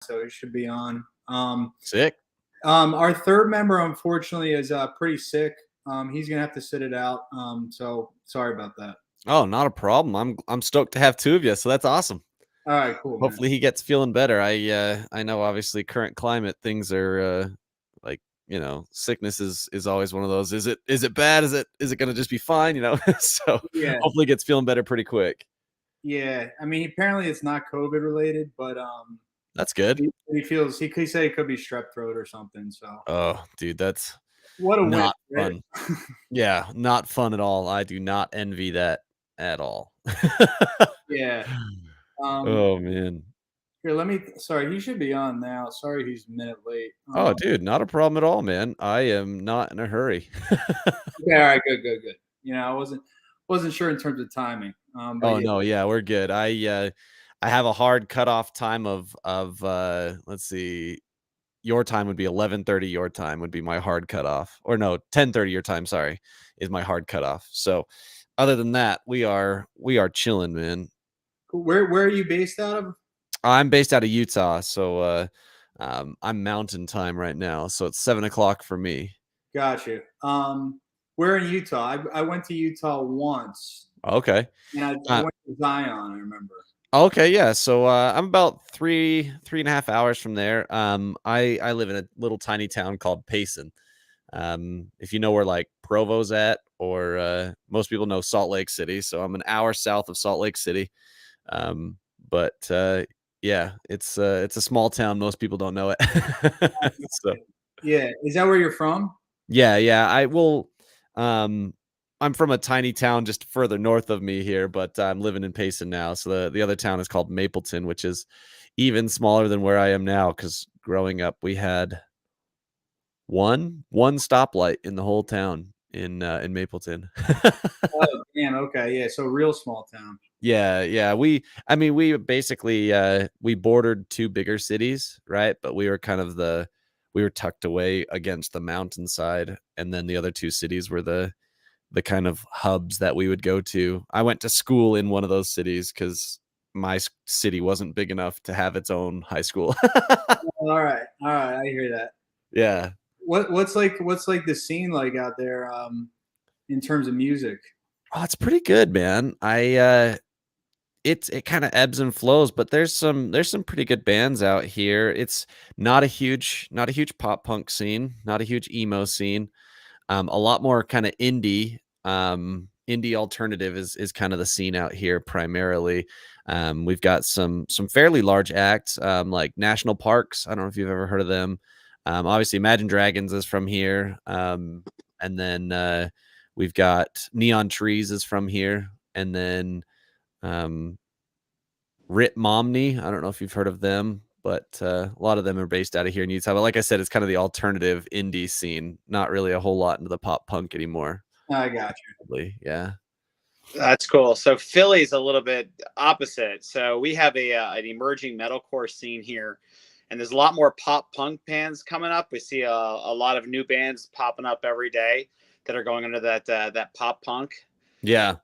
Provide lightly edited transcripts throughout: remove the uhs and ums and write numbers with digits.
so it should be on. Sick. Our third member, unfortunately, is pretty sick. He's gonna have to sit it out. So sorry about that. Oh, not a problem. I'm stoked to have two of you, so that's awesome. All right, cool, man. Hopefully he gets feeling better. I know obviously current climate things are like, sickness is always one of those. Is it bad? Is it gonna just be fine? So Yeah, hopefully he gets feeling better pretty quick. yeah. I mean, apparently it's not COVID related, but That's good. he could say it could be strep throat or something. So Oh, dude, that's what a win, not right? fun. Yeah, not fun at all. I do not envy that at all. Yeah. Um, Oh man. Here, Sorry, he should be on now. Sorry, he's a minute late. Oh, dude, not a problem at all, man. I am not in a hurry. Okay, all right, good, good, good. I wasn't sure in terms of timing. But Oh yeah, no, yeah, we're good. I have a hard cutoff time of let's see, your time would be 11:30 your time would be my hard cutoff. Or no, 10:30 your time, sorry, is my hard cutoff. So other than that, we are chilling, man. cool. Where are you based out of? I'm based out of Utah, so I'm mountain time right now, so it's 7 o'clock for me. Gotcha. Where in Utah? I went to Utah once, Okay. and I Uh, went to Zion. I remember. okay, yeah. So I'm about three and a half hours from there. I live in a little tiny town called Payson. If you know where like Provo's at, or most people know Salt Lake City. So I'm an hour south of Salt Lake City. But yeah, it's a small town. Most people don't know it. So Yeah, is that where you're from? yeah. I will. Um, I'm from a tiny town just further north of me here, but I'm living in Payson now. So the other town is called Mapleton, which is even smaller than where I am now. Because growing up, we had one stoplight in the whole town in Mapleton. Oh, damn. Okay, yeah. So real small town. Yeah. We basically we bordered two bigger cities, right? But we were tucked away against the mountainside, and then the other two cities were the kind of hubs that we would go to. I went to school in one of those cities because my city wasn't big enough to have its own high school. All right. I hear that. Yeah. What's like the scene like out there in terms of music? Oh, it's pretty good, man. It kind of ebbs and flows, but there's some pretty good bands out here. It's not a huge pop punk scene, not a huge emo scene. A lot more kind of indie. Indie alternative is kind of the scene out here primarily. We've got some fairly large acts, like National Parks. I don't know if you've ever heard of them. Obviously, Imagine Dragons is from here. And then we've got Neon Trees is from here, and then um, Rit Momney. I don't know if you've heard of them, but a lot of them are based out of here in Utah. But like I said, it's kind of the alternative indie scene, not really a whole lot into the pop punk anymore. I got Probably, yeah. That's cool. So Philly's a little bit opposite. So we have an emerging metalcore scene here, and there's a lot more pop punk bands coming up. We see a lot of new bands popping up every day that are going under that pop punk. Yeah.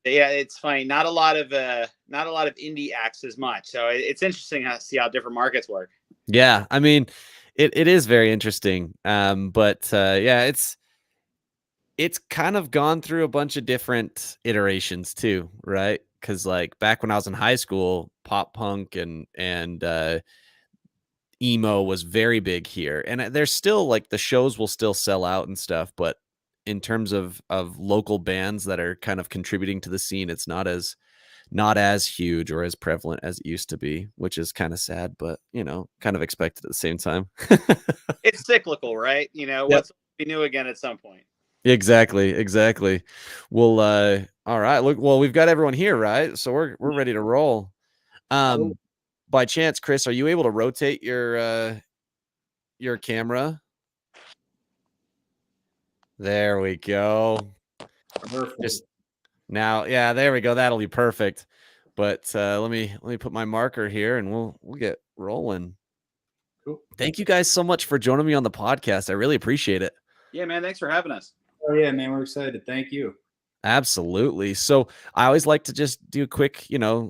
Yeah, it's funny. Not a lot of indie acts as much. So it's interesting to see how different markets work. Yeah. I mean, it is very interesting. But yeah, it's kind of gone through a bunch of different iterations too, right? Because like back when I was in high school, pop punk and emo was very big here, and there's still like the shows will still sell out and stuff, but in terms of local bands that are kind of contributing to the scene, it's not as huge or as prevalent as it used to be, which is kind of sad, but kind of expected at the same time. It's cyclical, right? Yep. What's be new again at some point. Exactly. Well, all right. Look, well, we've got everyone here, right? So we're ready to roll. By chance, Chris, are you able to rotate your camera? There we go. Perfect. Just now, yeah, there we go. That'll be perfect. But let me put my marker here, and we'll get rolling. Cool. Thank you guys so much for joining me on the podcast. I really appreciate it. Yeah, man. Thanks for having us. Oh yeah, man. We're excited. Thank you. Absolutely. So I always like to just do a quick,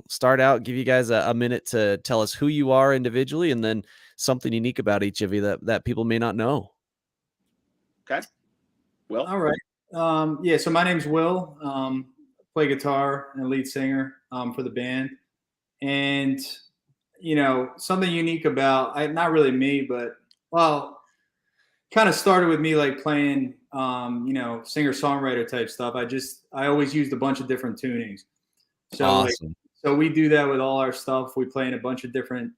start out, give you guys a minute to tell us who you are individually and then something unique about each of you that people may not know. Okay. Will? All right. Yeah. So my name's Will. Play guitar and lead singer for the band. And something unique about not really me, but well, kind of started with me like playing singer songwriter type stuff. I always used a bunch of different tunings. So like Awesome. so we do that with all our stuff. We play in a bunch of different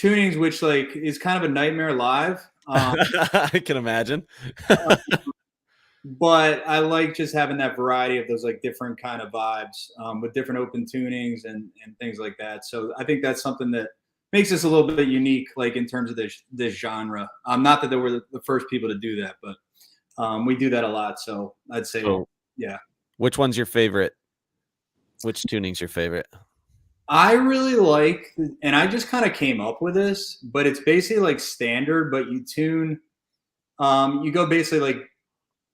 tunings, which like is kind of a nightmare live. I can imagine. But I like just having that variety of those like different kind of vibes with different open tunings and things like that. So I think that's something that makes us a little bit unique, like in terms of this genre. Not that they were the first people to do that, but we do that a lot. So I'd say, So yeah. which one's your favorite? Which tuning's your favorite? I really like, and I just kind of came up with this, but it's basically like standard, but you tune, you go basically like,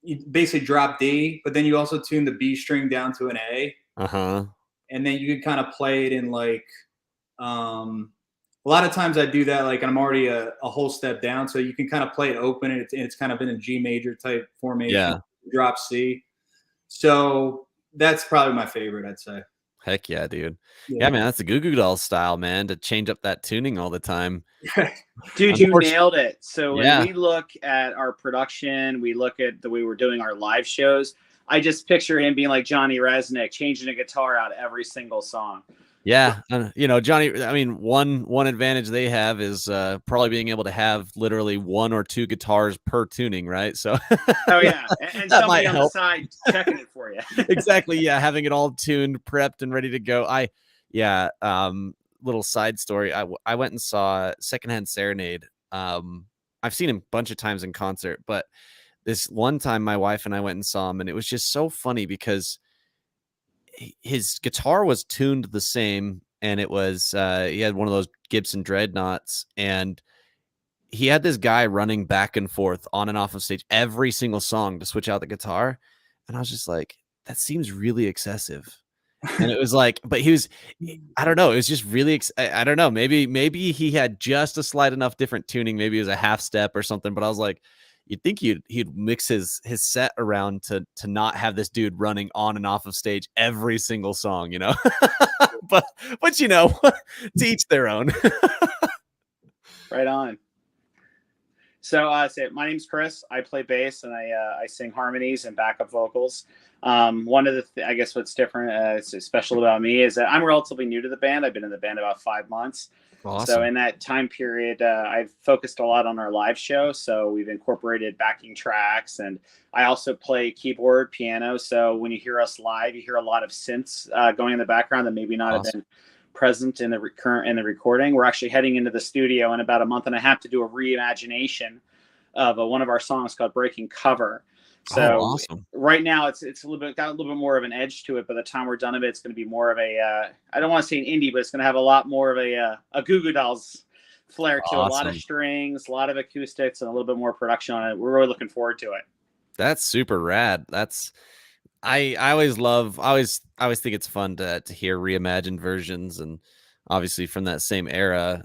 you basically drop D, but then you also tune the B string down to an A. Uh-huh. And then you can kind of play it in like, a lot of times I do that, like I'm already a whole step down. So you can kind of play it open and it's kind of in a G major type formation, Yeah. drop C. So that's probably my favorite, I'd say. Heck yeah, dude. Yeah, Yeah. man, that's the Goo Goo Doll style, man, to change up that tuning all the time. Dude, you Unfortunately, nailed it. So when yeah. we look at our production, we look at the way we're doing our live shows. I just picture him being like Johnny Resnick, changing a guitar out every single song. Yeah, Johnny, I mean, one advantage they have is probably being able to have literally one or two guitars per tuning, right? So Oh yeah, and that somebody might on the help. side checking it for you. Exactly, yeah, having it all tuned, prepped, and ready to go. Little side story. I went and saw Secondhand Serenade. I've seen him a bunch of times in concert, but this one time my wife and I went and saw him, and it was just so funny because his guitar was tuned the same, and it was he had one of those Gibson Dreadnoughts, and he had this guy running back and forth on and off of stage every single song to switch out the guitar, and I was just like, that seems really excessive. And it was like, but he was, I don't know, it was just really, I don't know, maybe he had just a slight enough different tuning, maybe it was a half step or something, but I was like, you'd think he'd mix his set around to not have this dude running on and off of stage every single song, but to each their own. Right on. So my name's Chris. I play bass and I sing harmonies and backup vocals. One of the I guess what's different, it's special about me, is that I'm relatively new to the band. I've been in the band about 5 months. Awesome. So in that time period, I've focused a lot on our live show. So we've incorporated backing tracks, and I also play keyboard, piano. So when you hear us live, you hear a lot of synths going in the background that maybe not have been present in the recording. We're actually heading into the studio in about a month and a half to do a reimagination of one of our songs called Breaking Cover. So awesome. Right now it's a little bit more of an edge to it. By the time we're done with it, it's going to be more of a I don't want to say an indie, but it's going to have a lot more of a Goo Goo Dolls flair to it. A lot of strings, a lot of acoustics, and a little bit more production on it. We're really looking forward to it. That's super rad. I always think it's fun to hear reimagined versions, and obviously from that same era.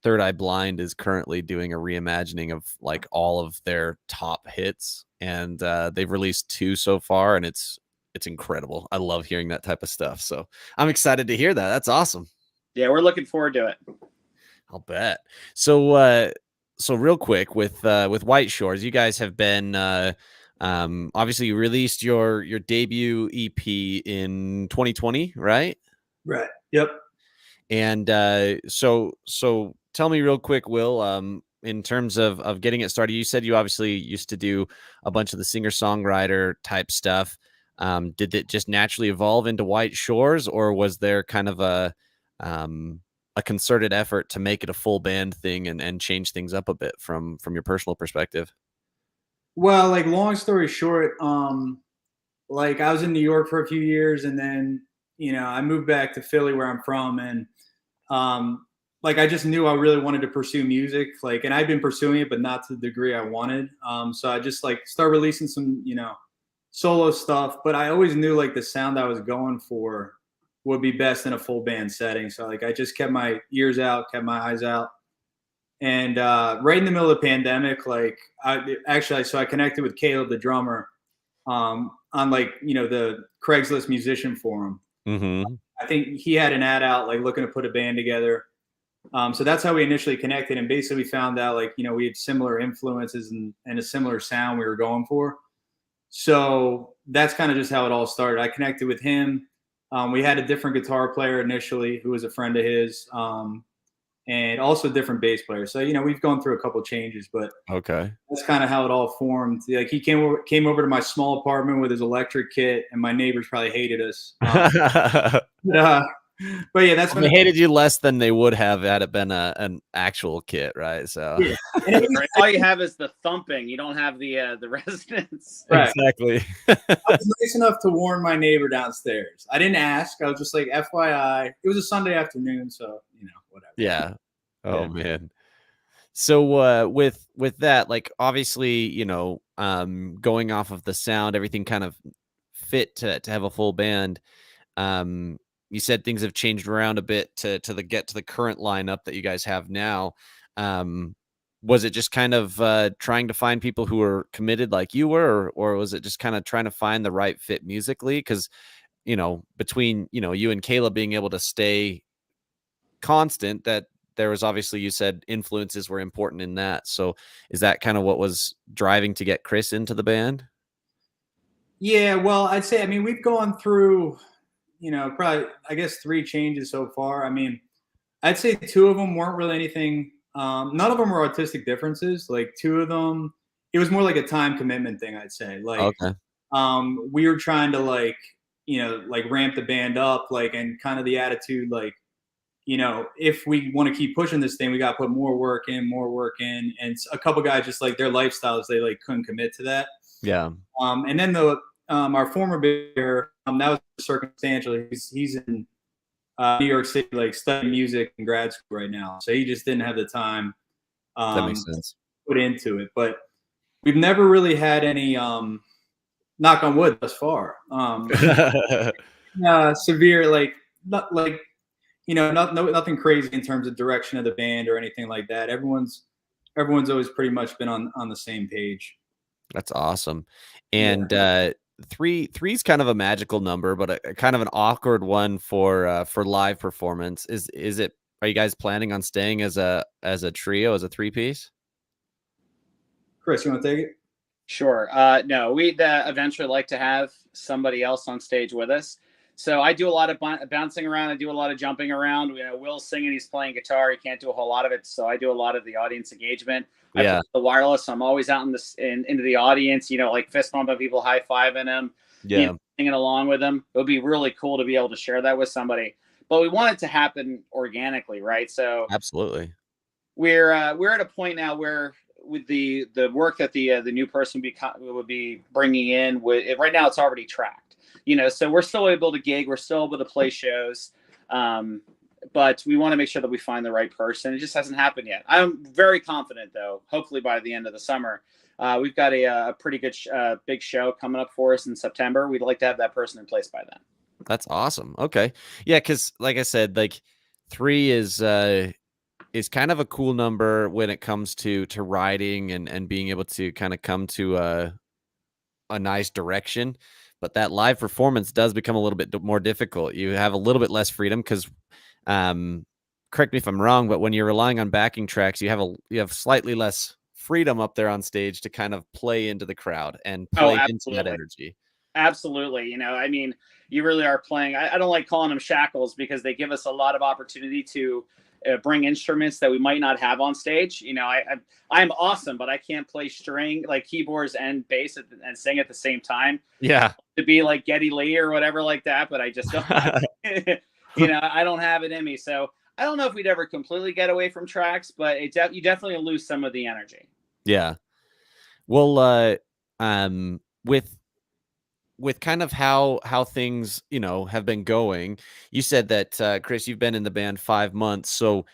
Third Eye Blind is currently doing a reimagining of like all of their top hits, and they've released 2 so far, and it's incredible. I love hearing that type of stuff, so I'm excited to hear that. That's awesome. Yeah, we're looking forward to it. I'll bet. So real quick with White Shores, you guys have been obviously you released your debut EP in 2020, right? Right. Yep. And so tell me real quick, Will, in terms of getting it started, you said you obviously used to do a bunch of the singer-songwriter type stuff. Did it just naturally evolve into White Shores, or was there kind of a concerted effort to make it a full band thing and change things up a bit from your personal perspective? Well, like long story short, like I was in New York for a few years, and then I moved back to Philly where I'm from, and like I just knew I really wanted to pursue music, like, and I'd been pursuing it, but not to the degree I wanted. So I just like started releasing some, solo stuff, but I always knew like the sound I was going for would be best in a full band setting. So like I just kept my ears out, kept my eyes out. And right in the middle of the pandemic, like so I connected with Caleb, the drummer, on like, the Craigslist musician forum. Mm-hmm. I think he had an ad out like looking to put a band together. So that's how we initially connected, and basically we found out like, we had similar influences and a similar sound we were going for. So that's kind of just how it all started. I connected with him. We had a different guitar player initially who was a friend of his, and also different bass player. So, we've gone through a couple changes, but Okay. that's kind of how it all formed. Like he came over to my small apartment with his electric kit, and my neighbors probably hated us. But, uh, but yeah, that's when They hated you less than they would have had it been an actual kit, right? So yeah. And it was, Right. All you have is the thumping. You don't have the resonance. right. exactly. I was nice enough to warn my neighbor downstairs. I didn't ask. I was just like, FYI. It was a Sunday afternoon, so whatever. Yeah. Oh Yeah. man. So with that, like obviously, going off of the sound, everything kind of fit to have a full band. You said things have changed around a bit to get to the current lineup that you guys have now. Was it just kind of trying to find people who are committed like you were, or was it just kind of trying to find the right fit musically? Because between you and Caleb being able to stay constant, that there was obviously, you said influences were important in that. So is that kind of what was driving to get Chris into the band? Yeah, well, I'd say, we've gone through, probably, I guess, 3 changes so far. I'd say 2 of them weren't really anything. None of them were artistic differences. Like 2 of them, it was more like a time commitment thing, I'd say. Like, Okay. we were trying to like, like ramp the band up, like, and kind of the attitude, like, if we want to keep pushing this thing, we got to put more work in. And a couple guys, just like their lifestyles, they like couldn't commit to that. Yeah. And then our former bear, that was circumstantial. He's in New York City, like studying music in grad school right now. So he just didn't have the time That makes to sense. put into it. But we've never really had any, knock on wood thus far, severe, like, not like, nothing crazy in terms of direction of the band or anything like that. Everyone's always pretty much been on the same page. That's awesome. Yeah. And three's kind of a magical number, but a kind of an awkward one for live performance. Is it? Are you guys planning on staying as a trio, as a 3-piece? Chris, you want to take it? Sure. No, we'd eventually like to have somebody else on stage with us. So I do a lot of bouncing around. I do a lot of jumping around. Will's singing. He's playing guitar. He can't do a whole lot of it. So I do a lot of the audience engagement. I Yeah. play the wireless. So I'm always out into the audience, like fist bumping people, high-fiving them, Yeah. singing along with them. It would be really cool to be able to share that with somebody. But we want it to happen organically, right? So Absolutely. we're at a point now where with the work that the new person would be bringing in, right now it's already tracked, so we're still able to gig, we're still able to play shows, but we want to make sure that we find the right person. It just hasn't happened yet. I'm very confident, though. Hopefully by the end of the summer, we've got a pretty good big show coming up for us in September. We'd like to have that person in place by then. That's awesome. Okay. Yeah, because like I said, like 3 is kind of a cool number when it comes to writing and being able to kind of come to a nice direction. But that live performance does become a little bit more difficult. You have a little bit less freedom because, correct me if I'm wrong, but when you're relying on backing tracks, you have slightly less freedom up there on stage to kind of play into the crowd and play into that energy. Absolutely. You really are playing. I don't like calling them shackles because they give us a lot of opportunity to bring instruments that we might not have on stage. I'm awesome, but I can't play string, like keyboards and bass and sing at the same time. Yeah. To be like Geddy Lee or whatever like that, but I just don't. I don't have it in me. So I don't know if we'd ever completely get away from tracks, but you definitely lose some of the energy. Yeah. Well, with kind of how things have been going, you said that Chris, you've been in the band 5 months, so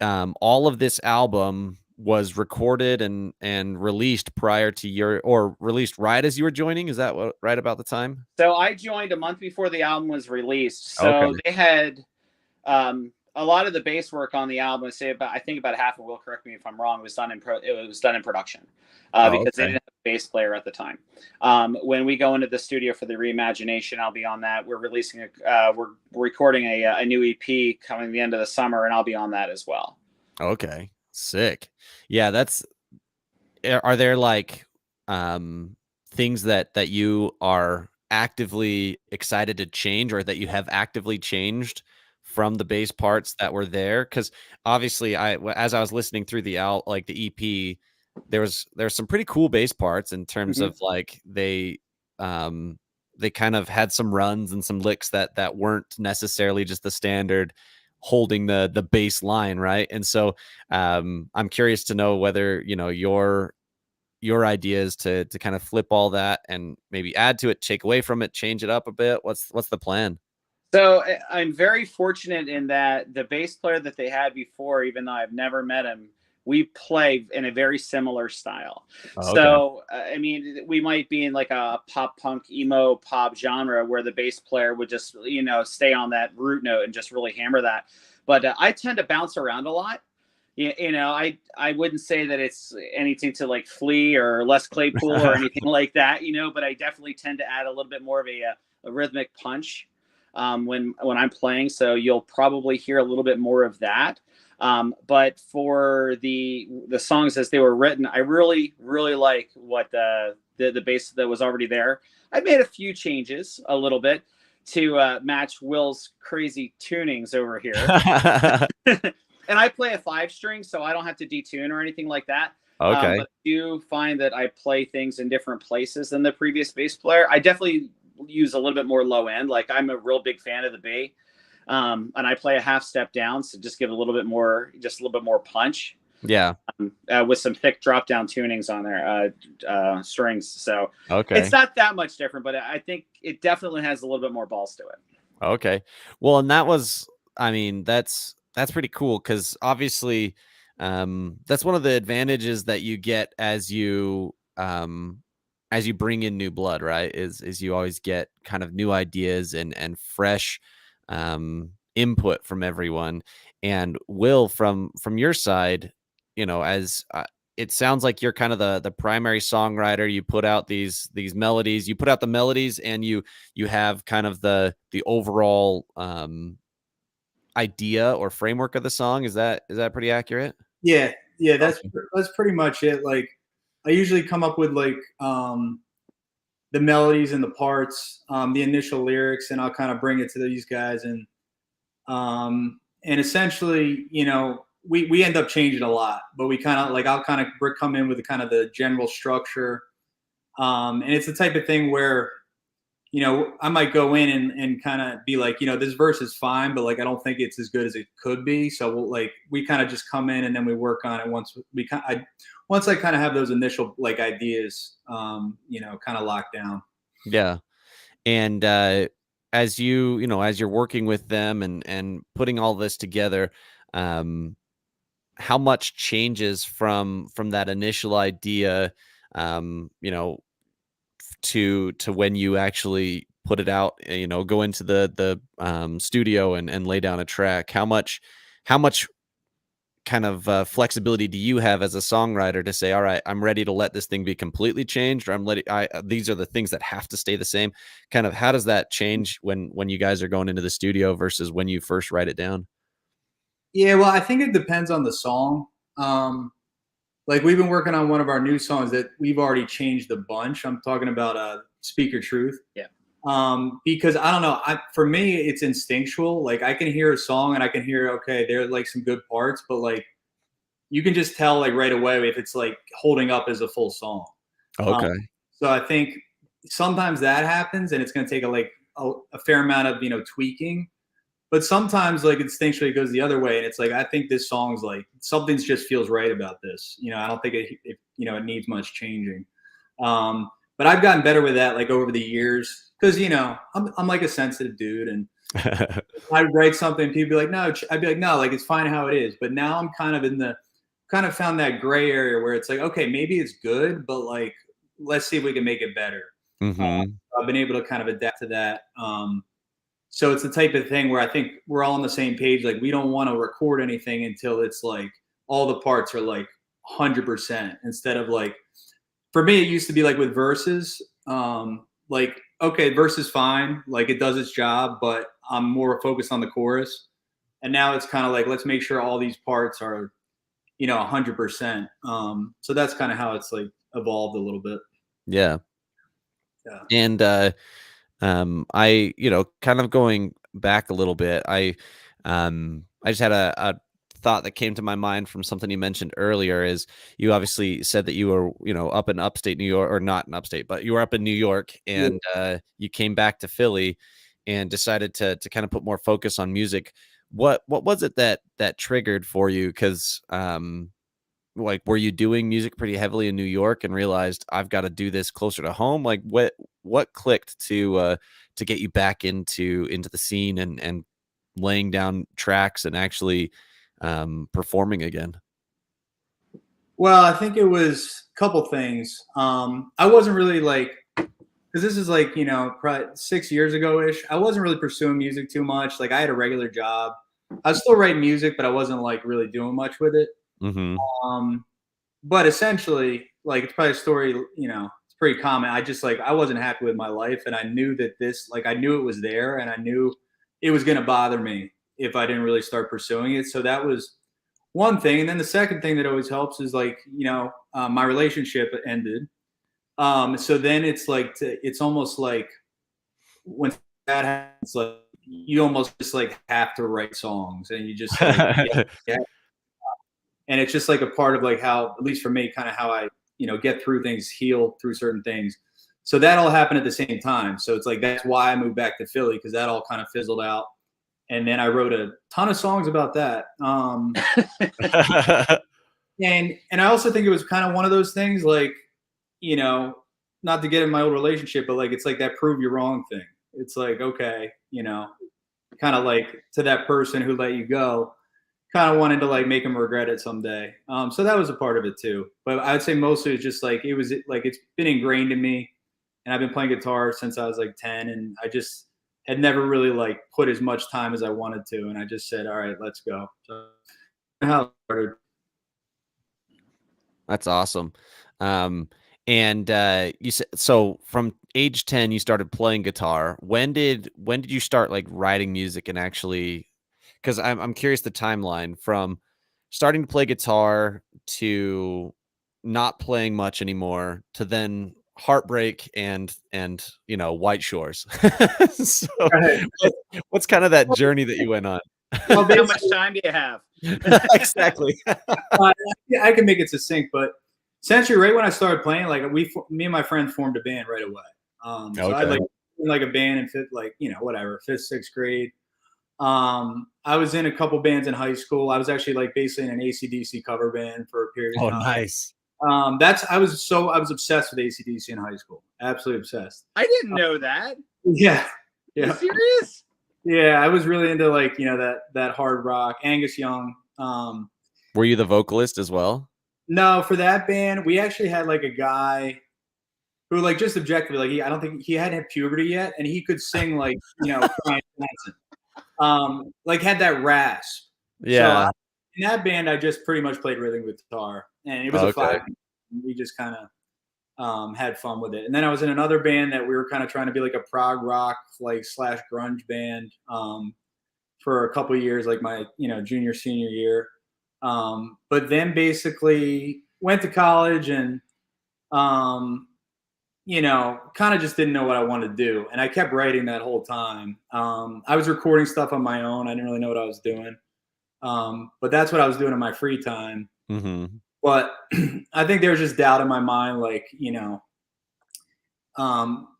all of this album, was recorded and released prior to your, or released right as you were joining. Is that what, right about the time? So I joined a month before the album was released. Okay. So they had a lot of the bass work on the album. I think about half of, Will correct me if I'm wrong, was done in production because they Okay. didn't have a bass player at the time. When we go into the studio for the reimagination, I'll be on that. We're releasing we're recording a new EP coming the end of the summer, and I'll be on that as well. Okay. Sick. Yeah, are there like things that you are actively excited to change, or that you have actively changed from the bass parts that were there? Because obviously, as I was listening through the EP, there's some pretty cool bass parts in terms Mhm. of like they kind of had some runs and some licks that weren't necessarily just the standard holding the bass line, right? And so I'm curious to know whether, your idea is to kind of flip all that and maybe add to it, take away from it, change it up a bit. What's the plan? So I'm very fortunate in that the bass player that they had before, even though I've never met him, we play in a very similar style. Oh, okay. So I mean, we might be in like a pop punk emo pop genre where the bass player would just stay on that root note and just really hammer that. But I tend to bounce around a lot. I wouldn't say that it's anything to like Flea or Les Claypool or anything like that, but I definitely tend to add a little bit more of a rhythmic punch when I'm playing. So you'll probably hear a little bit more of that. But for the songs as they were written, I really, really like what the bass that was already there. I made a few changes a little bit to match Will's crazy tunings over here. And I play a 5-string, so I don't have to detune or anything like that. Okay. But I do find that I play things in different places than the previous bass player. I definitely use a little bit more low end. Like I'm a real big fan of the B, and I play a half step down, so just give a little bit more punch. Yeah. With some thick drop down tunings on there, strings. So Okay. it's not that much different, but I think it definitely has a little bit more balls to it. Okay. Well, and that's pretty cool, because obviously that's one of the advantages that you get as you bring in new blood, right? Is you always get kind of new ideas and fresh input from everyone. And Will, from your side, as it sounds like you're kind of the primary songwriter. You put out these melodies, you put out the melodies, and you have kind of the overall idea or framework of the song. Is that pretty accurate? Yeah, that's Okay. that's pretty much it. Like I usually come up with like the melodies and the parts, the initial lyrics, and I'll kind of bring it to these guys, and essentially, we end up changing a lot, but we kind of like I'll kind of come in with the kind of the general structure, and it's the type of thing where I might go in and kind of be like, this verse is fine, but like I don't think it's as good as it could be. So we kind of just come in and then we work on it once I kind of have those initial like ideas, kind of locked down. Yeah. And as as you're working with them and putting all this together, um, how much changes from that initial idea, um, you know, to when you actually put it out, go into the studio and lay down a track? How much kind of flexibility do you have as a songwriter to say, all right, I'm ready to let this thing be completely changed, or these are the things that have to stay the same? Kind of how does that change when you guys are going into the studio versus when you first write it down? Yeah, well, I think it depends on the song. Like we've been working on one of our new songs that we've already changed a bunch. I'm talking about Speak Your Truth. Yeah. Because I don't know, for me it's instinctual. Like I can hear a song and I can hear, okay, there are like some good parts, but like you can just tell like right away if it's like holding up as a full song. Um, Okay. so I think sometimes that happens and it's going to take a fair amount of tweaking. But sometimes like instinctually it goes the other way, and it's like I think this song's like something's just feels right about this. I don't think it needs much changing. But I've gotten better with that like over the years because I'm like a sensitive dude, and I write something, people be like, no, I'd be like, no, like it's fine how it is. But now I'm kind of kind of found that gray area where it's like, okay, maybe it's good, but like, let's see if we can make it better. Mm-hmm. I've been able to kind of adapt to that. So it's the type of thing where I think we're all on the same page. Like we don't want to record anything until it's like all the parts are like 100% instead of like, for me, it used to be like with verses, like, okay, verse is fine. Like it does its job, but I'm more focused on the chorus. And now it's kind of like, let's make sure all these parts are, 100%. So that's kind of how it's like evolved a little bit. Yeah. Yeah. And I, kind of going back a little bit, I just had a thought that came to my mind from something you mentioned earlier. Is you obviously said that you were, up in upstate New York, or not in upstate, but you were up in New York, and you came back to Philly and decided to kind of put more focus on music. What was it that triggered for you? Because like, were you doing music pretty heavily in New York and realized I've got to do this closer to home? Like what clicked to get you back into the scene and laying down tracks and actually performing again? Well, I think it was a couple things. I wasn't really like, because this is like, probably 6 years ago ish. I wasn't really pursuing music too much. Like I had a regular job. I was still writing music, but I wasn't like really doing much with it. Mm-hmm. But essentially, like it's probably a story, it's pretty common. I just like I wasn't happy with my life, and I knew that I knew it was there, and I knew it was going to bother me if I didn't really start pursuing it. So that was one thing, and then the second thing that always helps is like my relationship ended. So then it's like it's almost like when that happens, like you almost just like have to write songs, and you just like yeah, and it's just like a part of like how, at least for me, kind of how I get through things, heal through certain things. So that all happened at the same time. So it's like that's why I moved back to Philly, because that all kind of fizzled out, and then I wrote a ton of songs about that. And I also think it was kind of one of those things like, not to get in my old relationship, but like it's like that prove you wrong thing. It's like, okay, kind of like to that person who let you go, kind of wanted to like make him regret it someday. So that was a part of it too. But I'd say mostly it's just like it was like it's been ingrained in me, and I've been playing guitar since I was like 10, and I just had never really like put as much time as I wanted to, and I just said, all right, let's go. So how it started. That's awesome. And you said, so from age 10 you started playing guitar. When did you start like writing music and actually, because I'm curious the timeline from starting to play guitar to not playing much anymore to then heartbreak and White Shores. So what's kind of that journey that you went on? Well, How much time do you have? Exactly. I can make it succinct, but essentially, right when I started playing, like me and my friends formed a band right away. So I Okay. like a band in fifth, like whatever, fifth, sixth grade. I was in a couple bands in high school. I was actually like basically in an AC/DC cover band for a period Oh, of time. nice. I was obsessed with AC/DC in high school. Absolutely obsessed. I didn't know that. Yeah, Are you yeah, serious? yeah. I was really into like that hard rock. Angus Young. Were you the vocalist as well? No, for that band, we actually had like a guy who, like, just objectively, like, I don't think he hadn't had puberty yet, and he could sing like, Brian Johnson. Like, had that rasp. So Yeah. in that band, I just pretty much played rhythm guitar, and it was a Okay. 5. We just kind of had fun with it. And then I was in another band that we were kind of trying to be like a prog rock, like slash grunge band, for a couple of years, like my junior senior year. But then basically went to college and kind of just didn't know what I wanted to do. And I kept writing that whole time. I was recording stuff on my own. I didn't really know what I was doing. But that's what I was doing in my free time. Mm-hmm. But I think there was just doubt in my mind, like,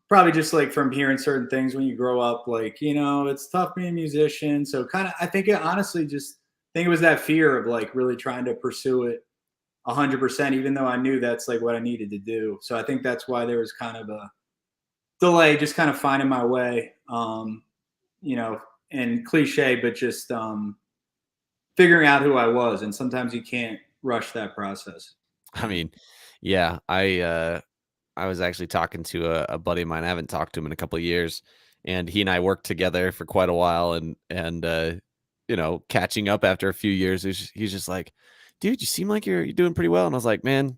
probably just like from hearing certain things when you grow up, like, it's tough being a musician. So kind of, I think it honestly just think it was that fear of like really trying to pursue it 100%, even though I knew that's like what I needed to do. So I think that's why there was kind of a delay, just kind of finding my way, and cliche, but just figuring out who I was. And sometimes you can't rush that process. I mean, yeah, I was actually talking to a buddy of mine. I haven't talked to him in a couple of years, and he and I worked together for quite a while. And you know, catching up after a few years, he's just like, "Dude, you seem like you're doing pretty well." And I was like, "Man,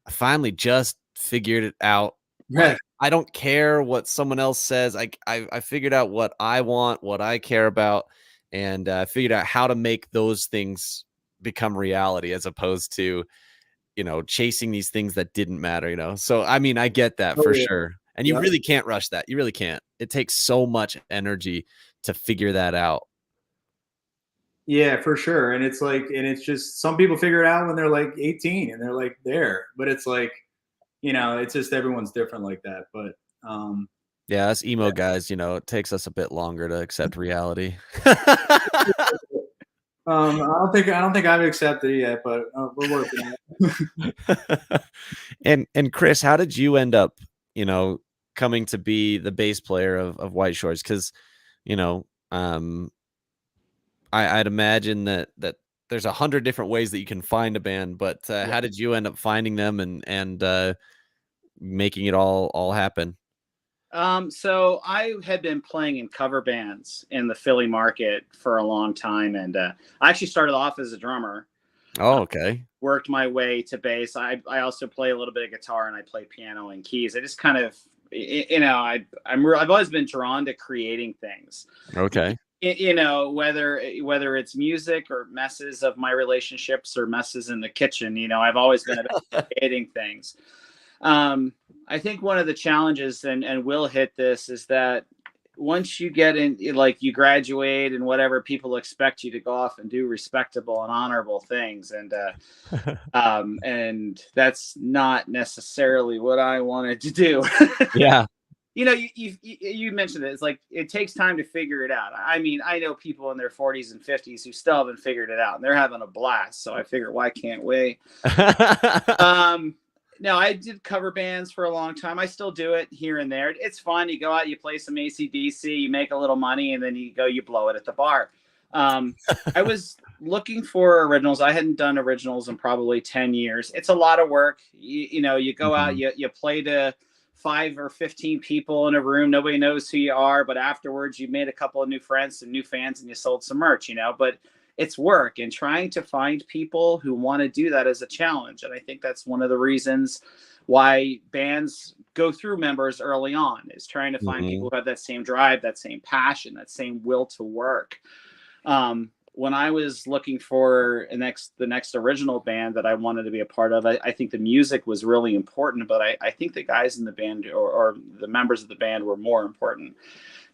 I finally just figured it out. Like, Right. I don't care what someone else says. I figured out what I want, what I care about, and figured out how to make those things become reality, as opposed to, you know, chasing these things that didn't matter, you know?" So, I mean, I get that Oh for yeah. sure. And you Yep. really can't rush that. You really can't. It takes so much energy to figure that out. Yeah, for sure. And it's like, and it's just some people figure it out when they're like 18 and they're like there, but it's like, you know, it's just everyone's different like that. But Yeah, us yeah. emo guys, you know, it takes us a bit longer to accept reality. I don't think I've accepted it yet, but we're working on it. And Chris, how did you end up, you know, coming to be the bass player of White Shorts? Because, you know, I'd imagine that there's 100 different ways that you can find a band, but Yeah. how did you end up finding them and making it all happen? So I had been playing in cover bands in the Philly market for a long time, and I actually started off as a drummer. Oh, okay. Worked my way to bass. I also play a little bit of guitar, and I play piano and keys. I just kind of, you know, I've always been drawn to creating things. Okay. You know, whether it's music or messes of my relationships or messes in the kitchen. You know, I've always been about creating things. I think one of the challenges, and Will hit this, is that once you get in, like you graduate and whatever, people expect you to go off and do respectable and honorable things. And that's not necessarily what I wanted to do. Yeah. You know, you mentioned it. It's like it takes time to figure it out. I mean, I know people in their 40s and 50s who still haven't figured it out, and they're having a blast. So I figure, why can't we? No, I did cover bands for a long time. I still do it here and there. It's fun. You go out, you play some AC/DC, you make a little money, and then you go, you blow it at the bar. I was looking for originals. I hadn't done originals in probably 10 years. It's a lot of work. You know, you go out, Mhm. you play to 5 or 15 people in a room. Nobody knows who you are, but afterwards you made a couple of new friends and new fans, and you sold some merch, you know, but it's work, and trying to find people who want to do that is a challenge. And I think that's one of the reasons why bands go through members early on, is trying to find people Mhm. who have that same drive, that same passion, that same will to work. When I was looking for the next original band that I wanted to be a part of, I think the music was really important, but I think the guys in the band, or the members of the band, were more important,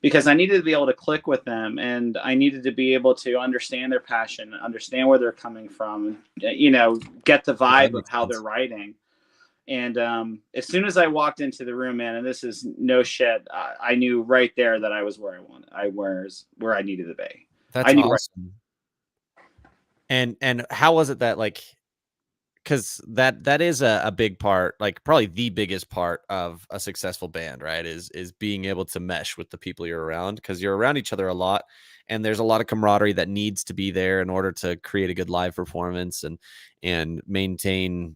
because I needed to be able to click with them, and I needed to be able to understand their passion, understand where they're coming from, you know, get the Yeah, that vibe of makes how they're sense. writing. And as soon as I walked into the room, man, and this is no shit, I knew right there that I was where I wanted. I was where I needed to be. That's I knew right. awesome. And how was it that, like, because that is a big part, like probably the biggest part of a successful band, right? Is being able to mesh with the people you're around, because you're around each other a lot, and there's a lot of camaraderie that needs to be there in order to create a good live performance and maintain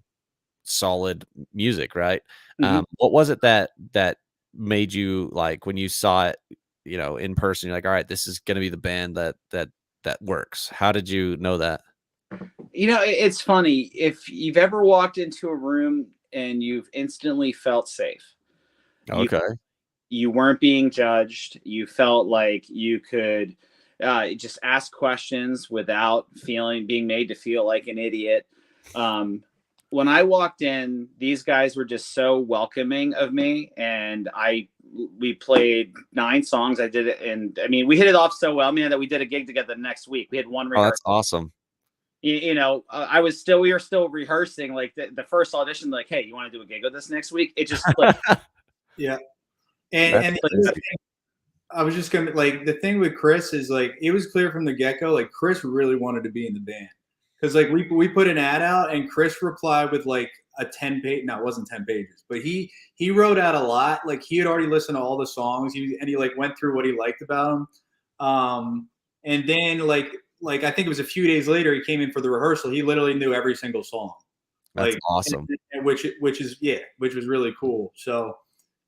solid music, right? Mhm. What was it that made you, like, when you saw it, you know, in person, you're like, all right, this is gonna be the band that works? How did you know that? You know, it's funny. If you've ever walked into a room and you've instantly felt safe, you Okay. you weren't being judged. You felt like you could just ask questions without being made to feel like an idiot. Um, when I walked in, these guys were just so welcoming of me, and we played 9 songs. I did it, and I mean, we hit it off so well, man, that we did a gig together the next week. We had one Oh, that's rehearsal. awesome. You know, we were still rehearsing, like the first audition, like, hey, you want to do a gig with us next week? It just clicked. Yeah. It And clicked. I was just gonna like the thing with Chris is like it was clear from the get go, like Chris really wanted to be in the band. Because like we put an ad out and Chris replied with like a 10 page, no, it wasn't 10 pages, but he wrote out a lot. Like he had already listened to all the songs, and he like went through what he liked about them. And then like like I think it was a few days later he came in for the rehearsal. He literally knew every single song. That's Like awesome. which was really cool. So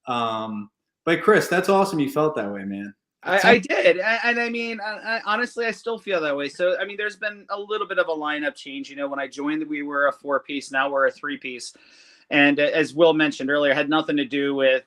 but Chris, that's awesome you felt that way, man. I did, and I mean, honestly, I still feel that way. So, I mean, there's been a little bit of a lineup change. You know, when I joined, we were a 4-piece. Now we're a 3-piece. And as Will mentioned earlier, had nothing to do with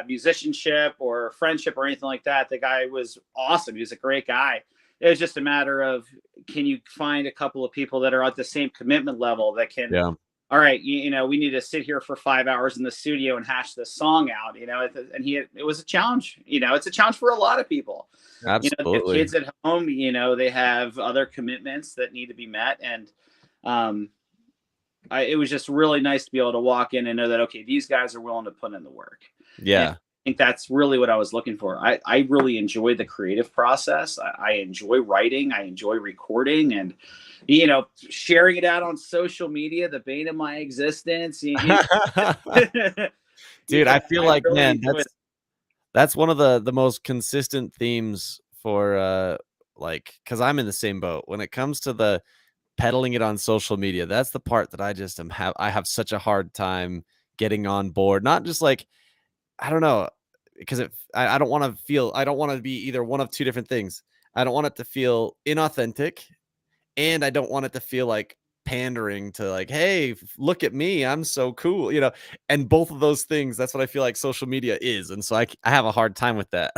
musicianship or friendship or anything like that. The guy was awesome. He was a great guy. It was just a matter of, can you find a couple of people that are at the same commitment level that can, all right, you know, we need to sit here for 5 hours in the studio and hash this song out, you know, and it was a challenge. You know, it's a challenge for a lot of people. Absolutely. You know, kids at home, you know, they have other commitments that need to be met. And it was just really nice to be able to walk in and know that, okay, these guys are willing to put in the work. Yeah. And I think that's really what I was looking for. I really enjoy the creative process. I enjoy writing. I enjoy recording and, you know, sharing it out on social media, the bane of my existence. Dude, Yeah, I feel I like, really man, enjoy it. that's one of the most consistent themes for like, because I'm in the same boat when it comes to the peddling it on social media. That's the part that I have such a hard time getting on board. Not just like, I don't know, because I don't want to be either one of two different things. I don't want it to feel inauthentic, and I don't want it to feel like pandering to like, hey, look at me, I'm so cool, you know. And both of those things, that's what I feel like social media is, and so I have a hard time with that.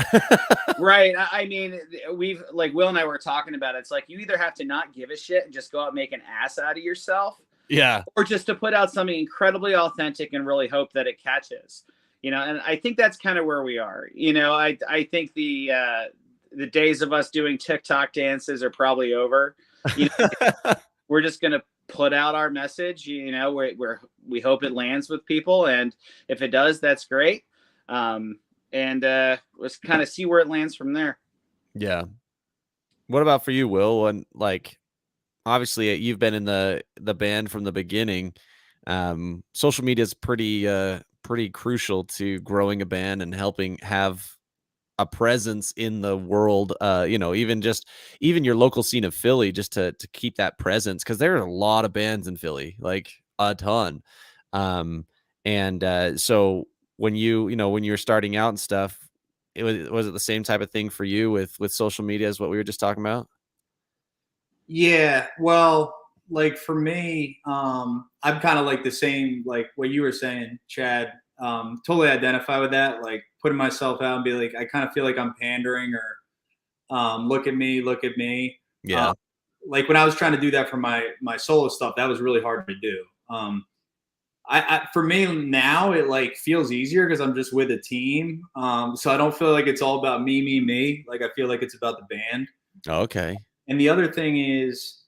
Right. I mean, we've, like Will and I were talking about it. It's like you either have to not give a shit and just go out and make an ass out of yourself, Yeah. or just to put out something incredibly authentic and really hope that it catches. You know, and I think that's kind of where we are. You know, I think the days of us doing TikTok dances are probably over. You know, we're just gonna put out our message. You know, we hope it lands with people, and if it does, that's great. And let's kind of see where it lands from there. Yeah. What about for you, Will? And like, obviously, you've been in the band from the beginning. Social media is pretty crucial to growing a band and helping have a presence in the world. You know, even your local scene of Philly, just to keep that presence, because there are a lot of bands in Philly, like a ton. And so when when you were starting out and stuff, was it the same type of thing for you with social media as what we were just talking about? Yeah, well, like for me, I'm kind of like the same, like what you were saying, Chad. Totally identify with that. Like putting myself out and be like, I kind of feel like I'm pandering or look at me, look at me. Yeah. Like when I was trying to do that for my solo stuff, that was really hard to do. I for me now it like feels easier because I'm just with a team. So I don't feel like it's all about me. Like I feel like it's about the band. Okay. And the other thing is,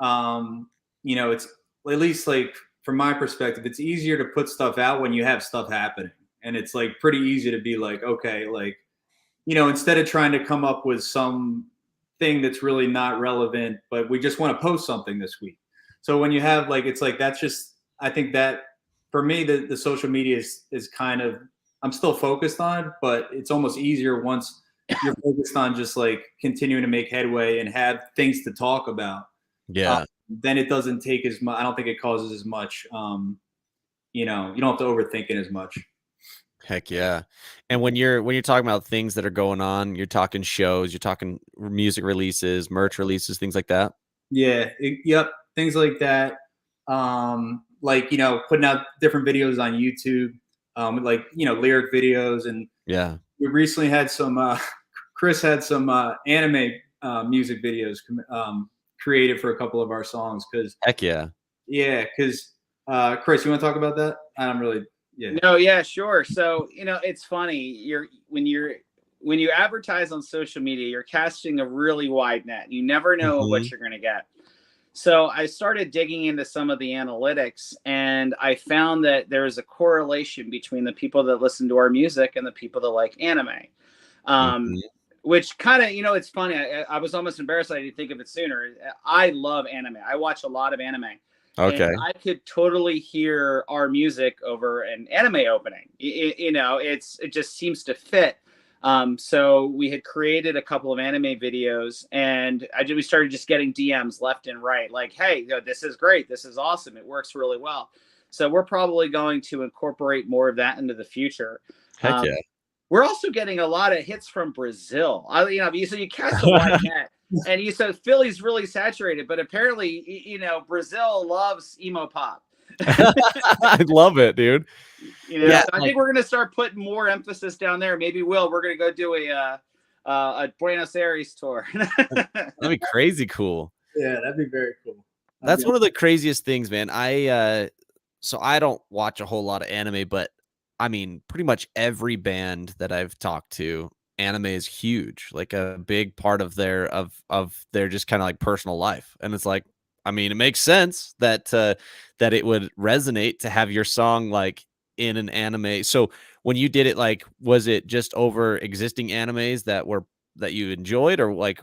you know, it's at least like from my perspective, it's easier to put stuff out when you have stuff happening. And it's like pretty easy to be like, okay, like, you know, instead of trying to come up with some thing that's really not relevant, but we just want to post something this week. So when you have like, it's like, that's just, I think that for me, the social media is kind of, I'm still focused on, but it's almost easier once you're focused on just like continuing to make headway and have things to talk about. Yeah. Then it doesn't take as much. I don't think it causes as much. You know, you don't have to overthink it as much. Heck yeah. And when you're talking about things that are going on, you're talking shows, you're talking music releases, merch releases, things like that. Yeah. Yep. Things like that. Like, you know, putting out different videos on YouTube, like, you know, lyric videos. And Yeah. we recently had some, Chris had some anime music videos created for a couple of our songs. Heck yeah. Yeah. Cause Chris, you want to talk about that? I don't really. Yeah. No, yeah, sure. So, you know, it's funny. When you advertise on social media, you're casting a really wide net. You never know what you're going to get. So I started digging into some of the analytics, and I found that there is a correlation between the people that listen to our music and the people that like anime. Which kind of, you know, it's funny. I was almost embarrassed I didn't think of it sooner. I love anime. I watch a lot of anime. Okay. And I could totally hear our music over an anime opening. You know, it just seems to fit. So we had created a couple of anime videos, and we started just getting DMs left and right, like, "Hey, this is great. This is awesome. It works really well." So we're probably going to incorporate more of that into the future. Heck Um, yeah. we're also getting a lot of hits from Brazil. So you cast a wide net, and you said Philly's really saturated, but apparently, Brazil loves emo pop. I love it, dude. Yeah, So I think we're going to start putting more emphasis down there. Maybe we're going to go do a Buenos Aires tour. that'd be crazy cool. Yeah, that'd be very cool. That's one of the craziest things, man. So I don't watch a whole lot of anime, but I mean, pretty much every band that I've talked to, anime is huge, like a big part of their just kind of like personal life. And it's like, I mean, it makes sense that that it would resonate to have your song like in an anime. So when you did it, like, was it just over existing animes that you enjoyed, or like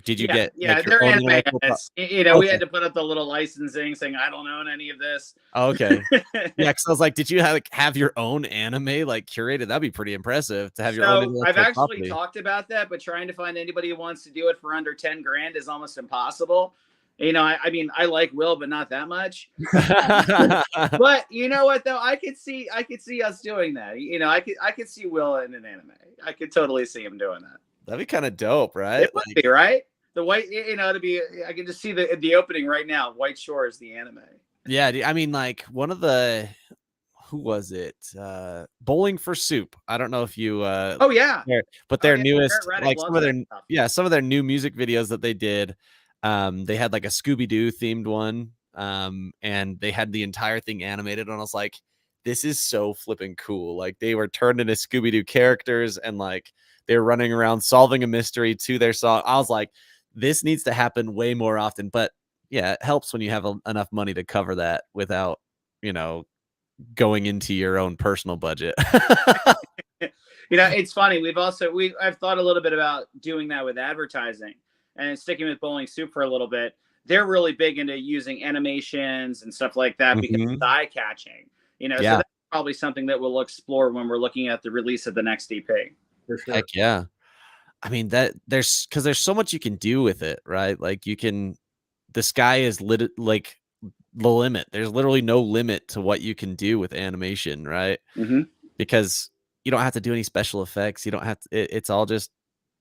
did you get like your they're own anime intellectual heads. We Okay. had to put up the little licensing saying I don't own any of this. Okay. Yeah, because I was like, did you have your own anime like curated? That'd be pretty impressive to have your own So I've intellectual actually property. talked about that, but trying to find anybody who wants to do it for under 10 grand is almost impossible. I mean, I like Will, but not that much. But you know what though? I could see us doing that. I could see Will in an anime. I could totally see him doing that. That'd be kind of dope, right? It would be, right? The white, to be. I can just see the opening right now. White Shores, the anime. Yeah, I mean, like one of the who was it? Bowling for Soup. I don't know if you Oh yeah. but their yeah, newest, Reddick like loves some of their that stuff. some of their new music videos that they did. They had like a Scooby-Doo themed one. And they had the entire thing animated, and I was like, this is so flipping cool. Like they were turned into Scooby-Doo characters, and like they were running around solving a mystery to their song. I was like, this needs to happen way more often. But yeah, it helps when you have enough money to cover that without, going into your own personal budget. It's funny. I've thought a little bit about doing that with advertising, and sticking with Bowling Soup for a little bit. They're really big into using animations and stuff like that because it's eye catching. So that's probably something that we'll explore when we're looking at the release of the next EP. For sure. Heck yeah. I mean, there's so much you can do with it, right? Like the sky is like the limit. There's literally no limit to what you can do with animation, right? Mm-hmm. Because you don't have to do any special effects. You don't have to, it's all just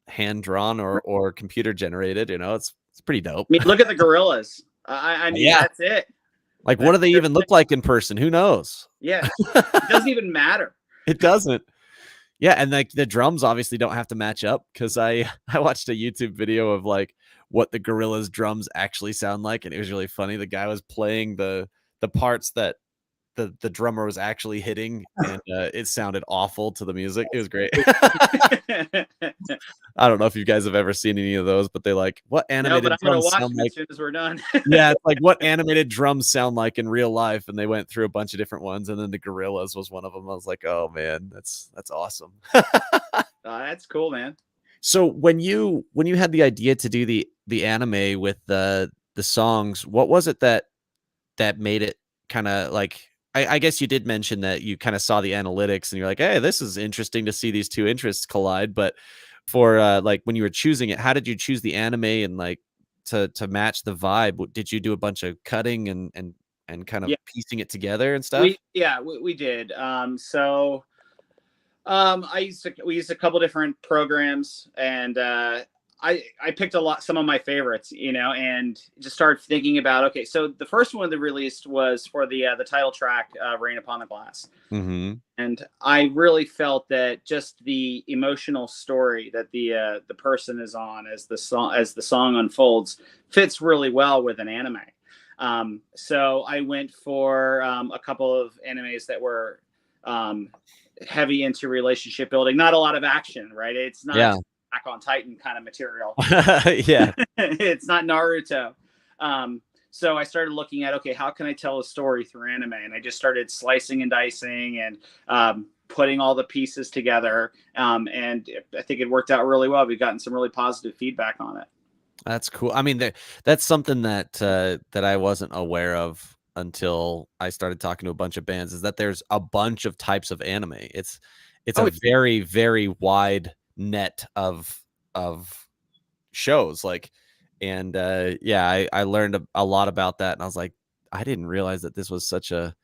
hand drawn or computer generated. It's pretty dope. I mean, look at the gorillas. I mean, that's it. Like, what do they even look like in person? Who knows? Yeah, it doesn't even matter. It doesn't. Yeah, and like the drums obviously don't have to match up, because I watched a YouTube video of like what the gorillas' drums actually sound like, and it was really funny. The guy was playing the parts that the drummer was actually hitting, and it sounded awful to the music. It was great. I don't know if you guys have ever seen any of those, but they like, what animated no, but I'm gonna drums watch sound them like? as soon as we're done. Yeah, it's like what animated drums sound like in real life, and they went through a bunch of different ones, and then the gorillas was one of them. I was like, oh man, that's awesome. That's cool, man. So when you had the idea to do the anime with the songs, what was it that made it kind of like, I guess you did mention that you kind of saw the analytics and you're like, hey, this is interesting to see these two interests collide. But for like when you were choosing it, how did you choose the anime and like to match the vibe? Did you do a bunch of cutting and kind of piecing it together and stuff? We did. We used a couple different programs, and I picked some of my favorites, and just started thinking about, okay, so the first one that released was for the title track, Rain Upon the Glass. Mm-hmm. And I really felt that just the emotional story that the person is on as the song unfolds fits really well with an anime. So I went for a couple of animes that were heavy into relationship building, not a lot of action, right? It's not Attack on Titan kind of material. Yeah. It's not Naruto. So I started looking at, okay, how can I tell a story through anime? And I just started slicing and dicing and putting all the pieces together. And I think it worked out really well. We've gotten some really positive feedback on it. That's cool. I mean, that's something that that I wasn't aware of until I started talking to a bunch of bands, is that there's a bunch of types of anime. it's Oh, a very, very wide net of shows. Like, and yeah, I learned a lot about that, and I was like, I didn't realize that this was such a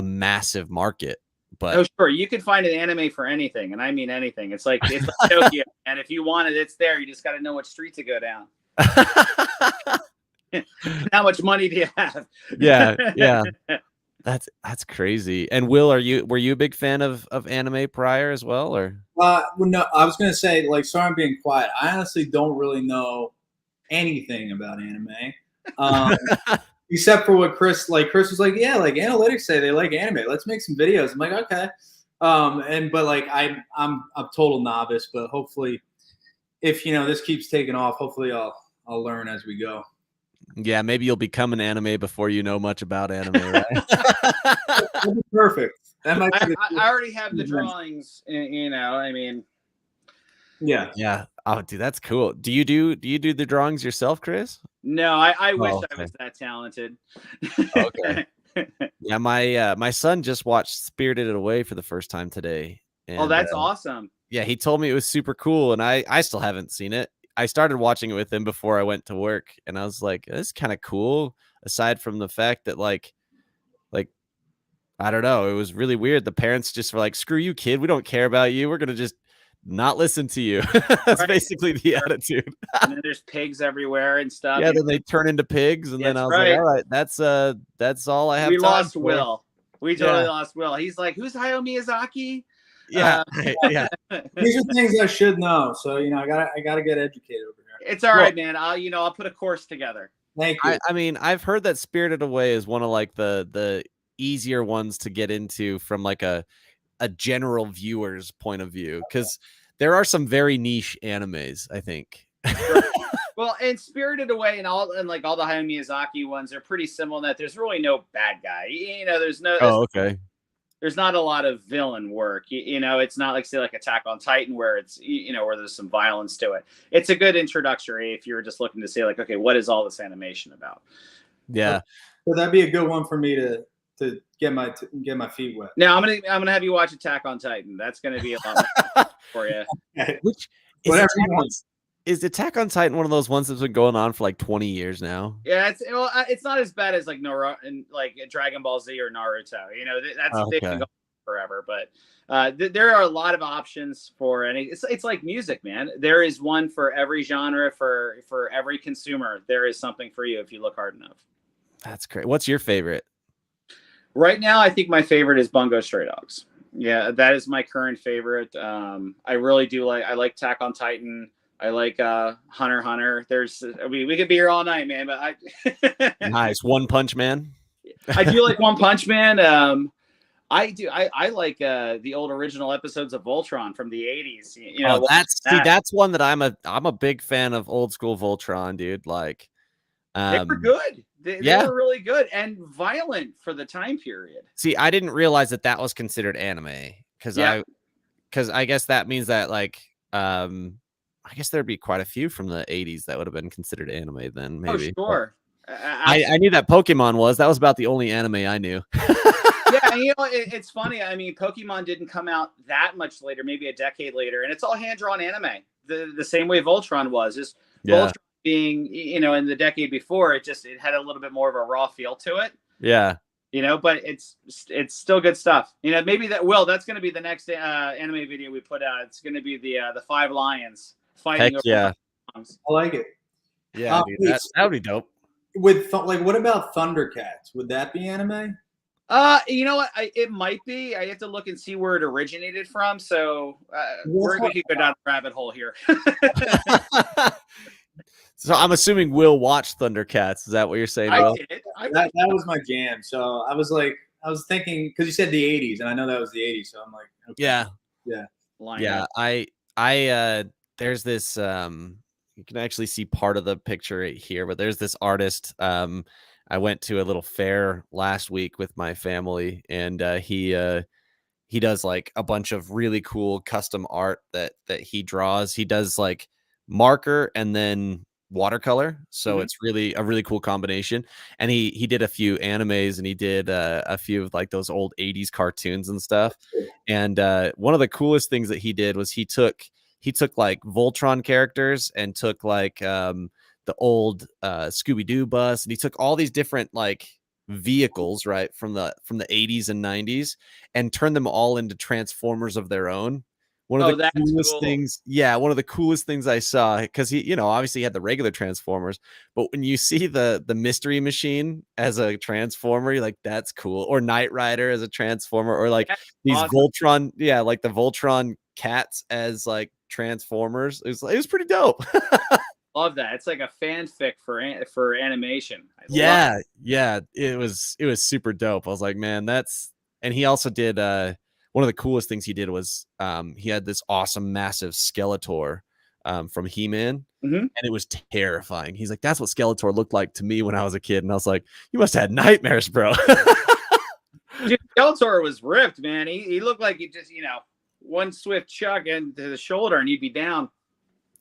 massive market. But oh, sure. You could find an anime for anything, and I mean anything. It's like Tokyo, and if you want it, it's there. You just got to know which street to go down. How much money do you have? yeah. That's crazy. And Will, were you a big fan of anime prior as well, or? Well, no, I was gonna say, like, sorry, I'm being quiet. I honestly don't really know anything about anime, um, except for what Chris was like, yeah, like analytics say they like anime. Let's make some videos. I'm like, okay, but like I'm a total novice, but hopefully, if this keeps taking off, hopefully I'll learn as we go. Yeah, maybe you'll become an anime before you know much about anime, right? That'd be perfect. That might be I already have the drawings. I mean, yeah. Yeah. Oh, dude, that's cool. Do you do the drawings yourself, Chris? no, I wish Oh, I was that talented. Okay. Yeah, my son just watched Spirited Away for the first time today. Oh, And, that's awesome. yeah, he told me it was super cool, and I still haven't seen it. I started watching it with him before I went to work, and I was like, this is kind of cool, aside from the fact that like I don't know, it was really weird. The parents just were like, screw you, kid, we don't care about you. We're gonna just not listen to you. That's Right. basically the attitude. And then there's pigs everywhere and stuff. Yeah, then they turn into pigs, and then I was like, all right, that's all I have. We time lost for. Will. We totally lost Will. He's like, who's Hayao Miyazaki? Yeah, yeah. These are things I should know, so I gotta get educated over here. It's all right, man. I'll put a course together. Thank you. I mean, I've heard that Spirited Away is one of like the easier ones to get into from like a general viewer's point of view, because there are some very niche animes, I think. Well, and Spirited Away and like all the Hayao Miyazaki ones are pretty similar in that there's really no bad guy. There's no. Oh, okay. There's not a lot of villain work. It's not like, say, like Attack on Titan, where it's, where there's some violence to it. It's a good introductory if you're just looking to say, like, okay, what is all this animation about? Yeah. So that'd be a good one for me to get my feet wet. Now I'm gonna have you watch Attack on Titan. That's gonna be a lot more for you. Which is Attack on Titan one of those ones that's been going on for like 20 years now? Yeah, it's not as bad as like Naruto and like Dragon Ball Z or Naruto. They've been going forever, but there are a lot of options for any. It's like music, man. There is one for every genre, for every consumer. There is something for you if you look hard enough. That's great. What's your favorite? Right now, I think my favorite is Bungo Stray Dogs. Yeah, that is my current favorite. I really do I like Attack on Titan. I like Hunter x Hunter. We could be here all night, man. But Nice. One Punch Man. I do like One Punch Man. I do. I like the old original episodes of Voltron from the 80s. That's one that I'm a big fan of. Old school Voltron, dude. Like, they were good. They were really good and violent for the time period. See, I didn't realize that was considered anime, because I guess that means that like I guess there'd be quite a few from the 80s that would have been considered anime then, maybe. Oh, sure. I knew that Pokemon was. That was about the only anime I knew. Yeah, and it's funny. I mean, Pokemon didn't come out that much later, maybe a decade later, and it's all hand-drawn anime. The same way Voltron was. Voltron being, in the decade before, it had a little bit more of a raw feel to it. Yeah. But it's still good stuff. Maybe that's going to be the next anime video we put out. It's going to be the 5 lions fighting. Heck yeah. I like it. Yeah, dude, that would be dope. What about Thundercats? Would that be anime? You know what? It might be. I have to look and see where it originated from. So we could go down the rabbit hole here. So I'm assuming Will watch Thundercats. Is that what you're saying, Will? I did. That was my jam. So I was thinking, because you said the 80s, and I know that was the 80s. So I'm like, okay. Yeah. I there's this you can actually see part of the picture right here, but there's this artist. I went to a little fair last week with my family, and he does like a bunch of really cool custom art that he draws. He does like marker and then watercolor, so Mhm. it's really a really cool combination. And he did a few animes, and he did a few of like those old 80s cartoons and stuff. And one of the coolest things that he did was he took like Voltron characters and took like the old Scooby-Doo bus, and he took all these different like vehicles right from the 80s and 90s and turned them all into transformers of their own. One of Oh, the that's coolest cool. things, yeah, one of the coolest things I saw, because he, obviously had the regular Transformers, but when you see the Mystery Machine as a Transformer, you're like, that's cool. Or Knight Rider as a Transformer, or like That's these awesome. Voltron, yeah, like the Voltron cats as like Transformers. It was pretty dope. Love that. It's like a fanfic for animation. I love Yeah, yeah, it was super dope. I was like, man, that's. And he also did one of the coolest things he did was he had this awesome massive Skeletor from He-Man, it. Hmm. and it was terrifying. He's like, that's what Skeletor looked like to me when I was a kid, and I was like, you must have had nightmares, bro. Dude, Skeletor was ripped, man. He looked like he just, one swift chuck into the shoulder and he'd be down.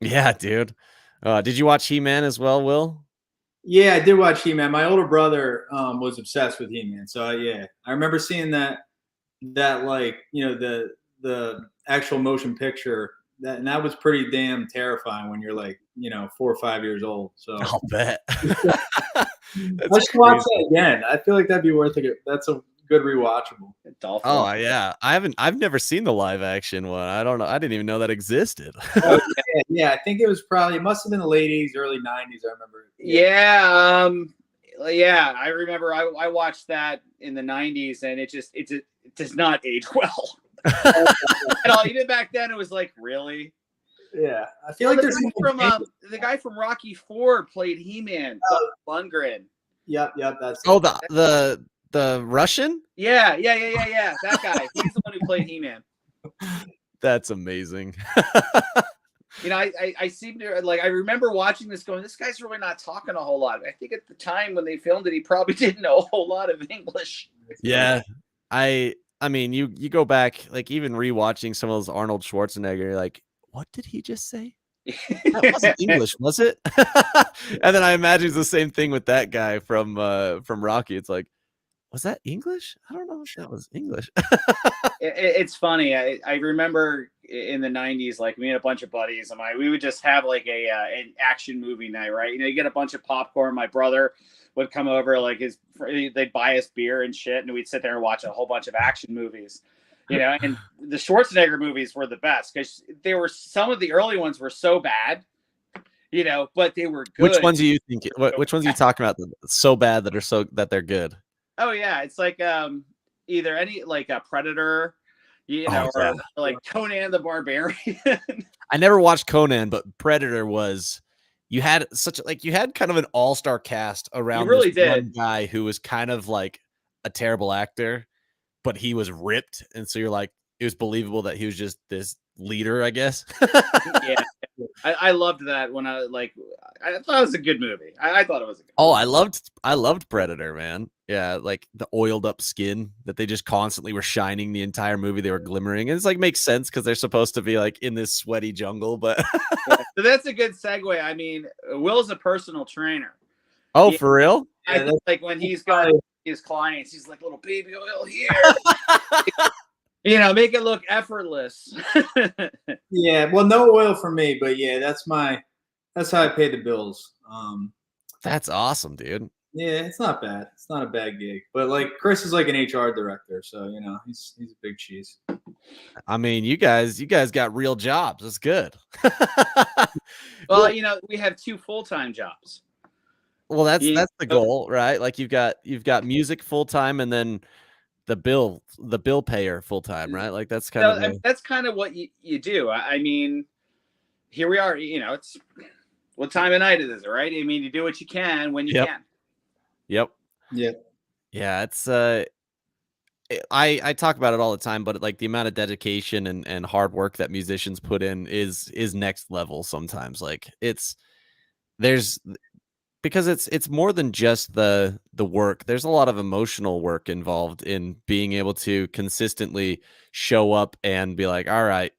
Yeah, dude. Did you watch He-Man as well, Will? Yeah, I did watch He-Man. My older brother was obsessed with He-Man, so yeah, I remember seeing that like the actual motion picture and that was pretty damn terrifying when you're like 4 or 5 years old. So I'll bet. I That's should watch crazy. that again. I feel like that'd be worth it. That's a good rewatchable. Dolph Oh Lundgren. yeah, I've never seen the live action one. I don't know. I didn't even know that existed. Oh, yeah, I think it must have been the late 80s, early 90s. I remember. Yeah, yeah. I remember I watched that in the 90s, and it does not age well. And all even back then, it was like, really? Yeah, I feel like there's The guy from Rocky IV played He-Man, Dolph Lundgren. Yep, that's Oh, the Russian? Yeah. That guy. He's the one who played He-Man. That's amazing. I seem to like. I remember watching this, going, "This guy's really not talking a whole lot." I think at the time when they filmed it, he probably didn't know a whole lot of English. Yeah, I mean, you go back, like even rewatching some of those Arnold Schwarzenegger, you're like, what did he just say? That wasn't English, was it? And then I imagine it's the same thing with that guy from Rocky. It's like, was that English? I don't know if that was English. It's funny. I remember in the 90s, like me and a bunch of buddies, we would just have like an action movie night, right? You get a bunch of popcorn. My brother would come over, like they'd buy us beer and shit, and we'd sit there and watch a whole bunch of action movies. And the Schwarzenegger movies were the best because some of the early ones were so bad, but they were good. Which ones do you think? Which ones are you talking about? So bad that they're good. Oh yeah, it's like either any like a Predator, or like Conan the Barbarian. I never watched Conan, but Predator was. You had kind of an all-star cast around You really this one did. guy who was kind of like a terrible actor, but he was ripped, and so you're like, it was believable that he was just this leader, I guess. Yeah, I loved that when I thought it was a good movie. I thought it was a good Oh, I loved Predator, man. Yeah, like the oiled up skin that they just constantly were shining the entire movie. They were glimmering. And it's like makes sense because they're supposed to be like in this sweaty jungle, but Yeah. So that's a good segue. I mean, Will's a personal trainer. oh, for real? I think like when he's got his clients, he's like, little baby oil here. Make it look effortless. Yeah, well, no oil for me, but yeah, that's how I pay the bills. That's awesome, dude. Yeah, it's not bad. It's not a bad gig, but like Chris is like an HR director, so he's a big cheese. I mean, you guys got real jobs. That's good. Well, we have 2 full-time jobs. Well, that's the goal, right? Like you've got music full time, and then the bill payer full time, right? Like that's kind of what you do. I mean, here we are. It's what time of night it is, right? I mean, you do what you can when you can. Yep. Yeah. It's I talk about it all the time, but like the amount of dedication and hard work that musicians put in is next level. Sometimes, like because it's more than just the work. There's a lot of emotional work involved in being able to consistently show up and be like, all right,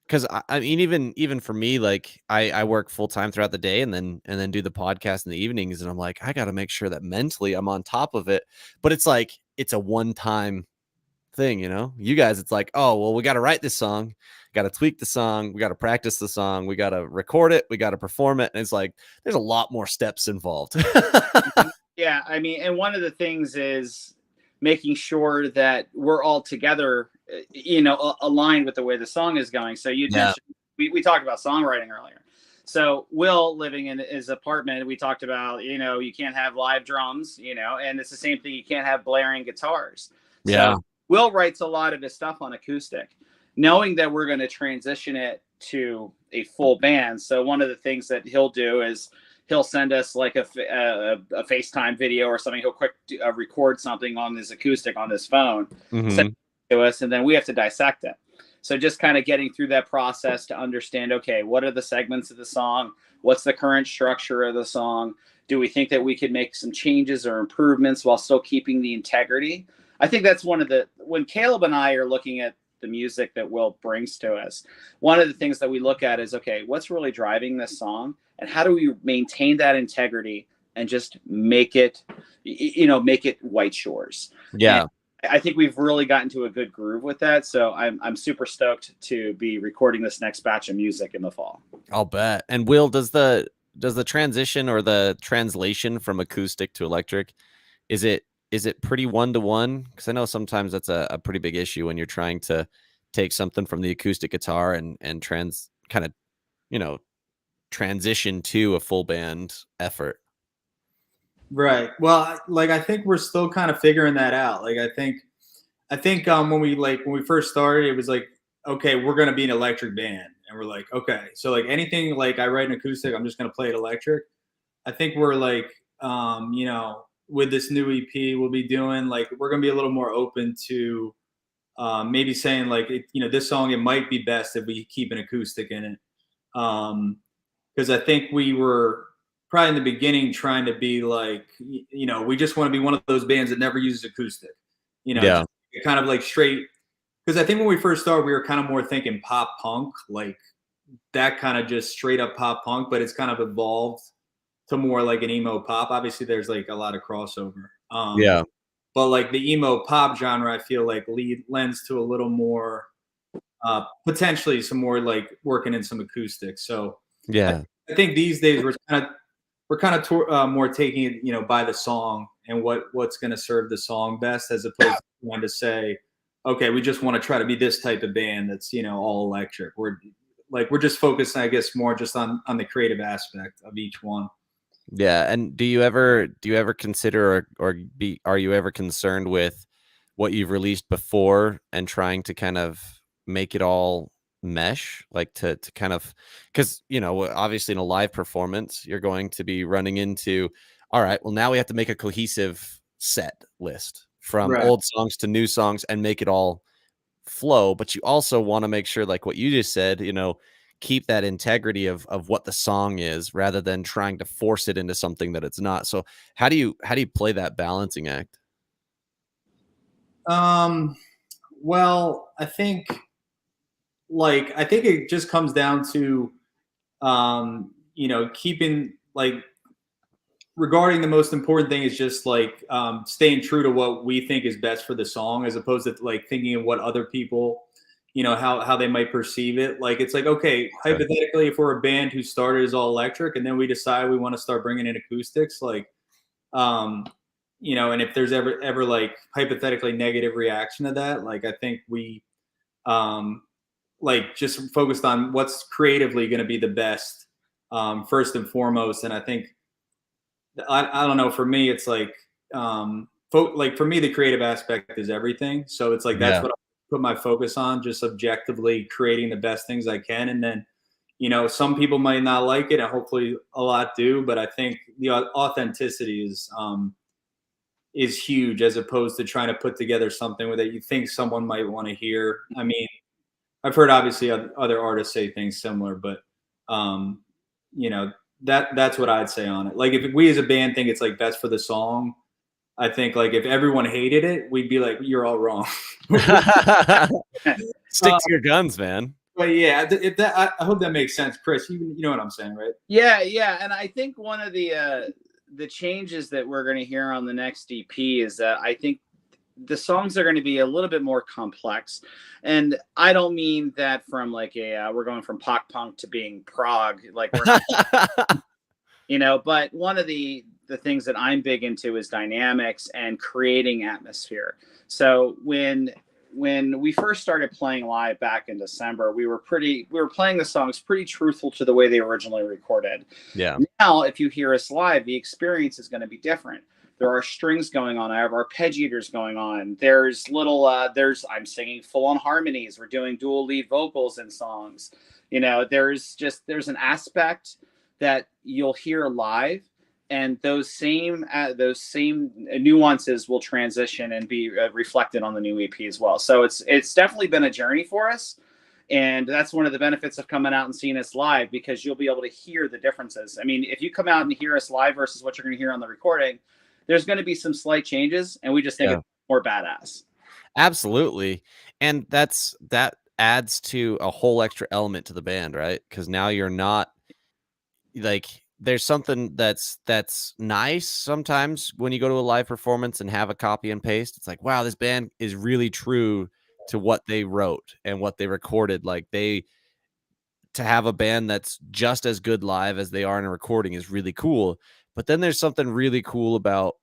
because I mean, even for me, like I work full time throughout the day and then do the podcast in the evenings, and I'm like, I got to make sure that mentally I'm on top of it. But it's like it's a one time thing, you know. You guys, it's like, oh well, we got to write this song, got to tweak the song, we got to practice the song, we got to record it, we got to perform it, and it's like there's a lot more steps involved. Yeah, I mean, and one of the things is making sure that we're all together, aligned with the way the song is going. So you mentioned we talked about songwriting earlier. So Will living in his apartment, we talked about, you can't have live drums, and it's the same thing. You can't have blaring guitars. Yeah. So Will writes a lot of his stuff on acoustic, knowing that we're going to transition it to a full band. So one of the things that he'll do is he'll send us like a FaceTime video or something. He'll quick record something on his acoustic on his phone, send it to us, and then we have to dissect it. So just kind of getting through that process to understand, okay, what are the segments of the song? What's the current structure of the song? Do we think that we could make some changes or improvements while still keeping the integrity? I think that's when Caleb and I are looking at the music that Will brings to us, one of the things that we look at is, okay, what's really driving this song? And how do we maintain that integrity and just make it White Shores? Yeah. And I think we've really gotten to a good groove with that. So I'm super stoked to be recording this next batch of music in the fall. I'll bet. And Will, does the transition or the translation from acoustic to electric, is it pretty one-to-one? Because I know sometimes that's a pretty big issue when you're trying to take something from the acoustic guitar and transition to a full band effort. Right. Well, like I think we're still kind of figuring that out. Like I think when we first started, it was like, okay, we're gonna be an electric band, and we're like, okay, so like anything like I write an acoustic, I'm just gonna play it electric. I think we're like, with this new EP we'll be doing, like we're gonna be a little more open to maybe saying like, this song it might be best if we keep an acoustic in it, because I think we were probably in the beginning trying to be like, we just want to be one of those bands that never uses acoustic, Yeah. kind of like straight. Because I think when we first started, we were kind of more thinking pop punk, like that kind of just straight up pop punk, but it's kind of evolved to more like an emo pop. Obviously, there's like a lot of crossover. Yeah. But like the emo pop genre, I feel like lends to a little more, potentially some more like working in some acoustics. So Yeah. I think these days we're kind of more taking it, by the song and what's going to serve the song best, as opposed to trying to say, okay, we just want to try to be this type of band that's all electric. We're just focused, I guess, more just on the creative aspect of each one. Yeah. And do you ever consider are you ever concerned with what you've released before and trying to kind of make it all mesh, like to kind of, because obviously in a live performance you're going to be running into, all right, well now we have to make a cohesive set list from old songs to new songs and make it all flow, but you also want to make sure, like what you just said, keep that integrity of what the song is rather than trying to force it into something that it's not. So how do you play that balancing act? Well, I think it just comes down to keeping like, regarding the most important thing is just like staying true to what we think is best for the song, as opposed to like thinking of what other people, how they might perceive it. Like it's like, okay, hypothetically, if we're a band who started as all electric and then we decide we want to start bringing in acoustics, like and if there's ever like hypothetically negative reaction to that, like I think we like just focused on what's creatively going to be the best, first and foremost. And I think I don't know, for me it's like like for me the creative aspect is everything. So it's like that's what I put my focus on, just objectively creating the best things I can. And then some people might not like it, and hopefully a lot do, but I think the authenticity is huge, as opposed to trying to put together something that you think someone might want to hear. I mean, I've heard obviously other artists say things similar, but that's what I'd say on it. Like if we as a band think it's like best for the song, I think like if everyone hated it, we'd be like, you're all wrong. Stick to your guns, man. But yeah, if that, I hope that makes sense, Chris. You know what I'm saying, right? Yeah, yeah, and I think one of the changes that we're going to hear on the next EP is that I think the songs are going to be a little bit more complex, and I don't mean that from like a we're going from pop punk to being prog, like we're not, but one of the things that I'm big into is dynamics and creating atmosphere. So when we first started playing live back in December, we were playing the songs pretty truthful to the way they originally recorded. Yeah. Now, if you hear us live, the experience is going to be different. There are strings going on. I have arpeggiators going on. There's I'm singing full on harmonies. We're doing dual lead vocals in songs. There's an aspect that you'll hear live, and those same nuances will transition and be reflected on the new EP as well. So it's definitely been a journey for us, and that's one of the benefits of coming out and seeing us live, because you'll be able to hear the differences. I mean, if you come out and hear us live versus what you're going to hear on the recording, there's going to be some slight changes, and we just think it's more badass. Absolutely. And that adds to a whole extra element to the band, right? Because now you're not like, there's something that's nice sometimes when you go to a live performance and have a copy and paste. It's like, wow, this band is really true to what they wrote and what they recorded. Like, to have a band that's just as good live as they are in a recording is really cool. But then there's something really cool about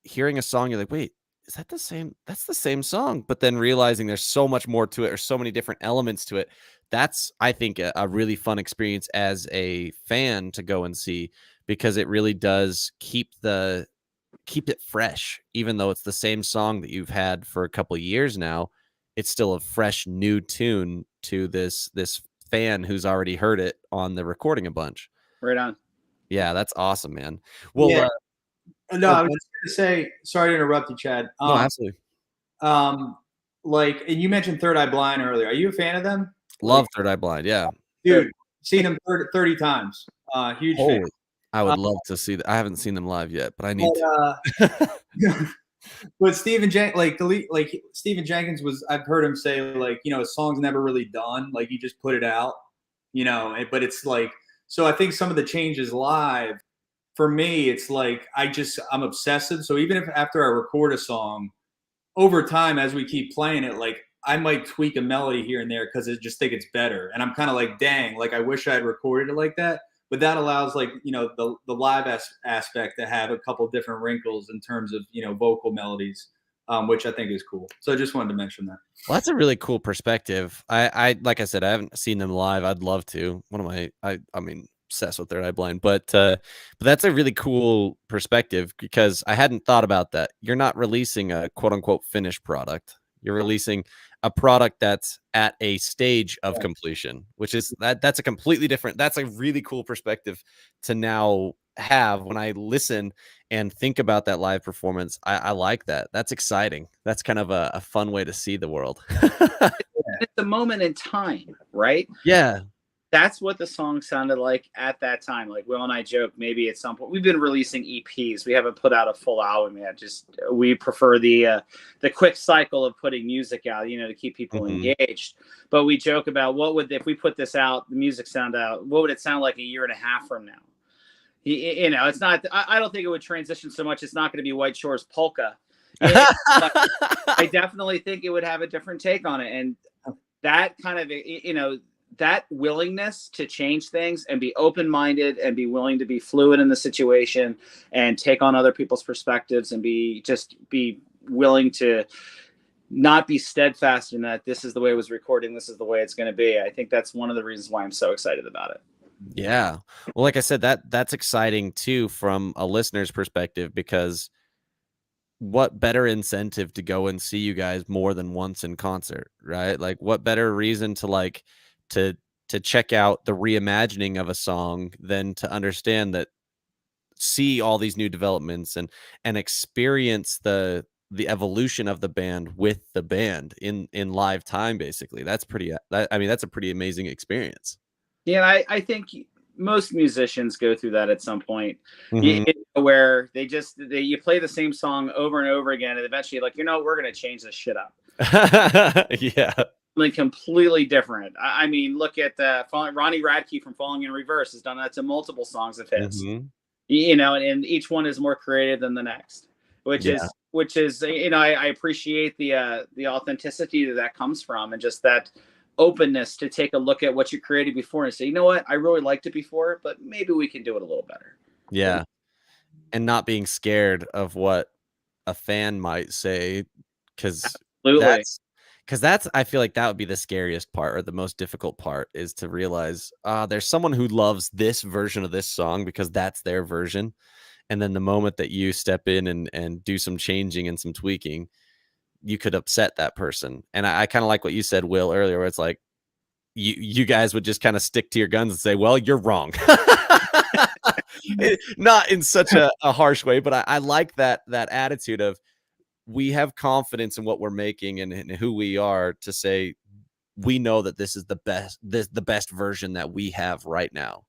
hearing a song. You're like, wait, is that the same? That's the same song. But then realizing there's so much more to it, or so many different elements to it. That's, I think, a really fun experience as a fan to go and see, because it really does keep it fresh. Even though it's the same song that you've had for a couple of years now, it's still a fresh new tune to this fan who's already heard it on the recording a bunch. Right on. Yeah, that's awesome, man. Well, yeah. No, I was just going to say, sorry to interrupt you, Chad. No, absolutely. And you mentioned Third Eye Blind earlier. Are you a fan of them? Love Third Eye Blind, yeah. Dude, seen them 30 times. Huge fan. I would love to see that. I haven't seen them live yet, but I need to. But Stephen Jenkins was, I've heard him say, like, his song's never really done. Like, he just put it out, but it's like, so I think some of the changes live, for me, it's like, I'm obsessive. So even if after I record a song, over time, as we keep playing it, like, I might tweak a melody here and there because I just think it's better. And I'm kind of like, dang, like, I wish I had recorded it like that. But that allows, like, the live aspect to have a couple different wrinkles in terms of, vocal melodies, which I think is cool. So I just wanted to mention that. Well, that's a really cool perspective. I like I said, I haven't seen them live. I'd love to. I mean, obsessed with Third Eye Blind, but that's a really cool perspective, because I hadn't thought about that. You're not releasing a quote unquote finished product. You're releasing a product that's at a stage of completion, which is that's a completely different, that's a really cool perspective to now have when I listen and think about that live performance. I like that. That's exciting. That's kind of a fun way to see the world. It's a moment in time, right? Yeah. That's what the song sounded like at that time. Like Will and I joke, maybe at some point we've been releasing EPs. We haven't put out a full album yet. We prefer the quick cycle of putting music out, to keep people engaged. But we joke about if we put this out, the music sound out, what would it sound like a year and a half from now? It's not. I don't think it would transition so much. It's not going to be White Shores Polka. I definitely think it would have a different take on it, and that kind of that willingness to change things and be open-minded and be willing to be fluid in the situation and take on other people's perspectives and be willing to not be steadfast in that this is the way it was recording, this is the way it's going to be. I think that's one of the reasons why I'm so excited about it. Yeah. Well, like I said, that's exciting too from a listener's perspective, because what better incentive to go and see you guys more than once in concert, right? Like, what better reason to check out the reimagining of a song than to understand that, see all these new developments and experience the evolution of the band with the band in live time. Basically, that's a pretty amazing experience. Yeah, I think most musicians go through that at some point, where you play the same song over and over again, and eventually you're like, we're going to change this shit up. Yeah. something completely different. I mean, look at Ronnie Radke from Falling in Reverse has done that to multiple songs of his. Mhm. You know, and each one is more creative than the next, which Yeah. is you know, I appreciate the authenticity that comes from, and just that openness to take a look at what you created before and say, you know what, I really liked it before, but maybe we can do it a little better. Yeah. And not being scared of what a fan might say, because Absolutely. that's I feel like that would be the scariest part, or the most difficult part, is to realize there's someone who loves this version of this song because that's their version. And then the moment that you step in and do some changing and some tweaking, you could upset that person. And I kind of like what you said, Will, earlier, where it's like you guys would just kind of stick to your guns and say, well, you're wrong. Not in such a harsh way, but I like that attitude of, we have confidence in what we're making and who we are, to say we know that this is the best version that we have right now.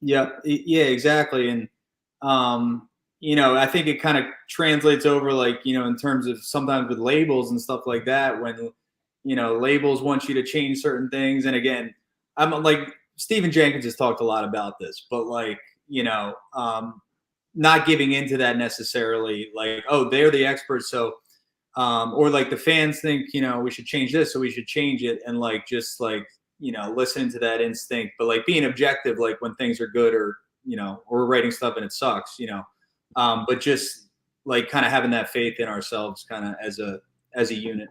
Yeah, yeah, exactly. And you know, I think it kind of translates over, like, you know, in terms of sometimes with labels and stuff like that, when, you know, labels want you to change certain things. And again, I'm like, Stephen Jenkins has talked a lot about this, but like, you know, not giving into that necessarily, like, oh, they're the experts, so or like the fans think, you know, we should change this, so we should change it, and like, just like, you know, listening to that instinct, but like being objective, like when things are good, or, you know, or we're writing stuff and it sucks, you know, but just like kind of having that faith in ourselves, kind of as a unit.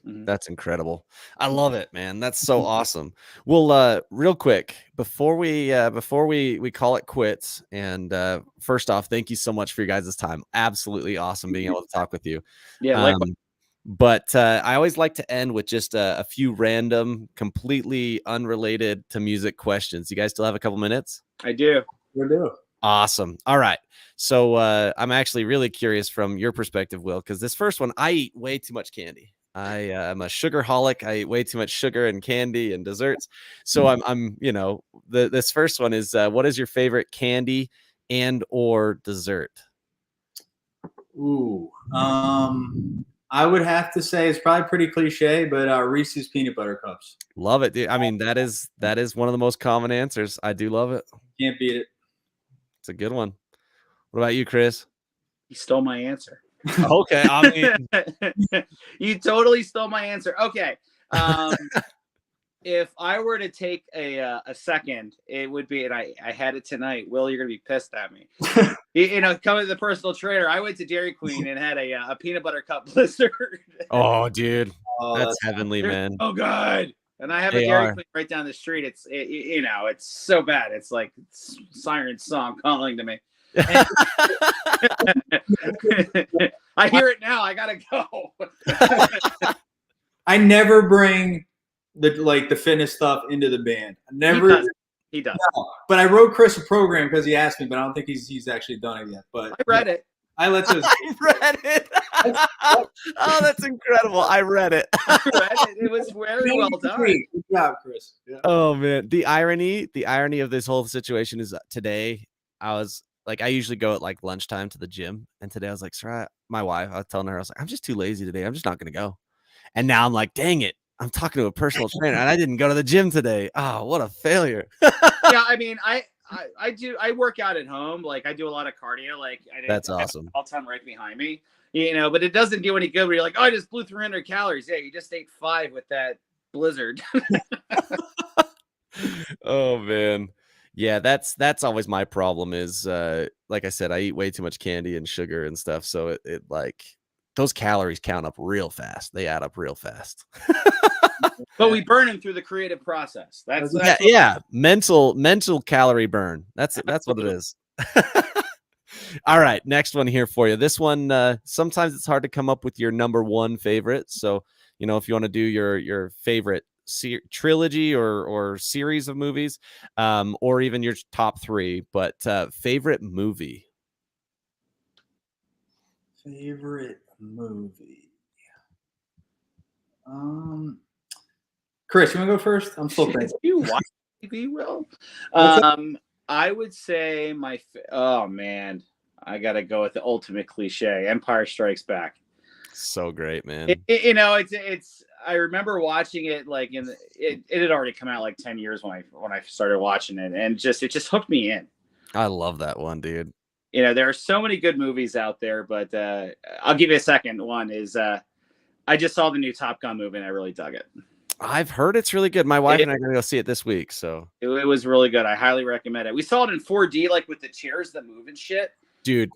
That's incredible. I love it, man. That's so awesome. Well, real quick, before we call it quits, and first off, thank you so much for your guys' time. Absolutely awesome being able to talk with you. Yeah, like But I always like to end with just a few random, completely unrelated to music questions. You guys still have a couple minutes? I do. We do. Awesome. All right. So I'm actually really curious from your perspective, Will, because this first one, I eat way too much candy. I am a sugar holic. I eat way too much sugar and candy and desserts. So I'm you know, this first one is, what is your favorite candy and or dessert? Ooh, I would have to say it's probably pretty cliche, but Reese's peanut butter cups. Love it, dude. I mean, that is one of the most common answers. I do love it. Can't beat it. It's a good one. What about you, Chris? You stole my answer. Okay, I mean, You totally stole my answer. Okay. If I were to take a second, it would be, and I had it tonight. Will, you're gonna be pissed at me. You know, coming to the personal trainer, I went to Dairy Queen and had a peanut butter cup blizzard. oh, dude, Oh, that's heavenly, man. Oh God. And I have They a Dairy are. Queen right down the street. You know, it's so bad. It's like siren song calling to me. I hear it now. I gotta go. I never bring the fitness stuff into the band. I never. He does. No, but I wrote Chris a program because he asked me, but I don't think he's actually done it yet. But I read it. I let those. I read it. Oh, that's incredible. I read it. I read it. It was very well done. Good job, Chris. Yeah. Oh man, the irony of this whole situation is, today I was like, I usually go at like lunchtime to the gym, and today I was like, Sarah, my wife, I was telling her, I was like, I'm just too lazy today. I'm just not gonna go. And now I'm like, dang it, I'm talking to a personal trainer and I didn't go to the gym today. Oh, what a failure. Yeah, I mean, I work out at home. Like, I do a lot of cardio. Like, That's awesome. All time right behind me. You know, but it doesn't do any good when you're like, oh, I just blew 300 calories. Yeah, you just ate 5 with that blizzard. Oh man. Yeah, that's always my problem is, like I said, I eat way too much candy and sugar and stuff. So it like, those calories count up real fast. They add up real fast. But we burn them through the creative process. That's yeah. Mental calorie burn. That's what it is. All right, next one here for you. This one, sometimes it's hard to come up with your number one favorite. So, you know, if you want to do your favorite trilogy or series of movies, or even your top 3, but favorite movie. Favorite movie. Chris, you want to go first? I'm still thinking. You watch TV, Will? I would say oh man, I gotta go with the ultimate cliche, Empire Strikes Back. So great, man. You know, it's. I remember watching it like it had already come out like 10 years when I started watching it, and it just hooked me in. I love that one, dude. You know, there are so many good movies out there, but I'll give you a second. One is I just saw the new Top Gun movie and I really dug it. I've heard it's really good. My wife and I are gonna go see it this week. So it was really good. I highly recommend it. We saw it in 4D, like with the chairs that move and shit. Dude,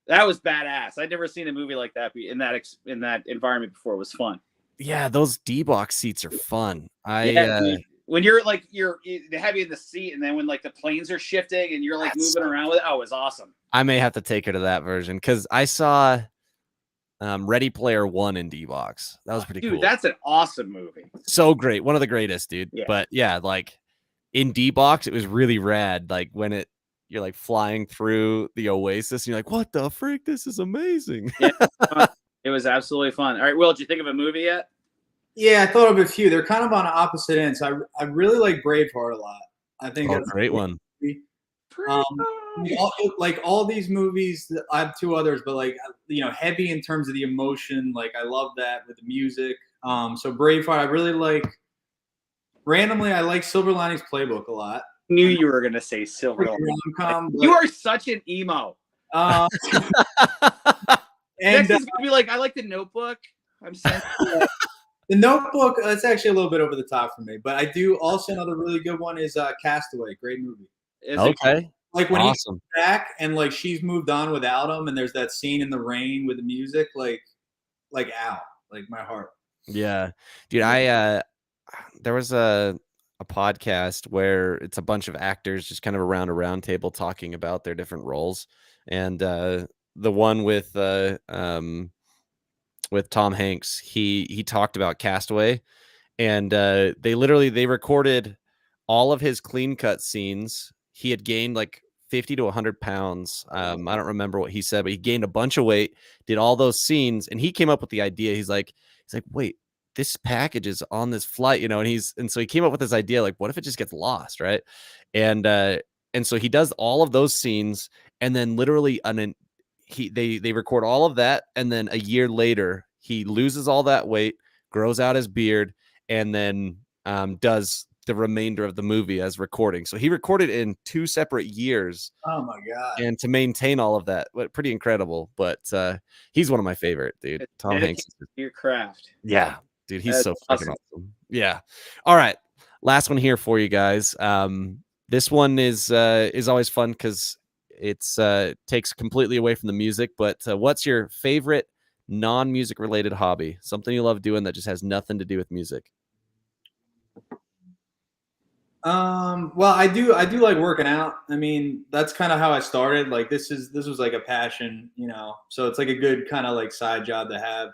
that was badass. I'd never seen a movie like that in that environment before. It was fun. Yeah, those D-box seats are fun. When you're like they have you in the seat, and then when like the planes are shifting and you're like moving around with it, oh, it was awesome. I may have to take her to that version because I saw Ready Player One in D-box. That was pretty cool. Dude, that's an awesome movie. So great, one of the greatest, dude. Yeah. But yeah, like in D-box, it was really rad. Like when you're like flying through the Oasis, and you're like, "What the freak? This is amazing!" Yeah, it was absolutely fun. All right, Will, did you think of a movie yet? Yeah, I thought of a few. They're kind of on opposite ends. I really like Braveheart a lot. I think that's a great one. All these movies, I have two others, but like, you know, heavy in terms of the emotion. Like I love that with the music. So Braveheart, I really like. Randomly, I like Silver Linings Playbook a lot. Knew you were gonna say Silver Linings. You are such an emo. And next is gonna be like, I like The Notebook. I'm saying. The Notebook, that's actually a little bit over the top for me. But I do also, another really good one is Castaway. Great movie. Okay. Like when he's back and like she's moved on without him, and there's that scene in the rain with the music, like ow, like my heart. Yeah, dude. There was a podcast where it's a bunch of actors just kind of around a round table talking about their different roles, and the one with Tom Hanks, he talked about Castaway, and they recorded all of his clean cut scenes. He had gained like 50 to 100 pounds. I don't remember what he said, but he gained a bunch of weight, did all those scenes, and he came up with the idea. He's like, wait, this package is on this flight, you know, and so he came up with this idea, like, what if it just gets lost, right? And so he does all of those scenes, and then literally they record all of that, and then a year later he loses all that weight, grows out his beard, and then does the remainder of the movie as recording. So he recorded in 2 separate years. Oh my god! And to maintain all of that, pretty incredible. But he's one of my favorite, dude. Tom Hanks. Your craft. Yeah, dude, he's so freaking awesome. Yeah. All right, last one here for you guys. This one is always fun because it's takes completely away from the music. But what's your favorite non-music related hobby? Something you love doing that just has nothing to do with music. Well, I do like working out. I mean, that's kind of how I started. Like this was like a passion, you know, so it's like a good kind of like side job to have.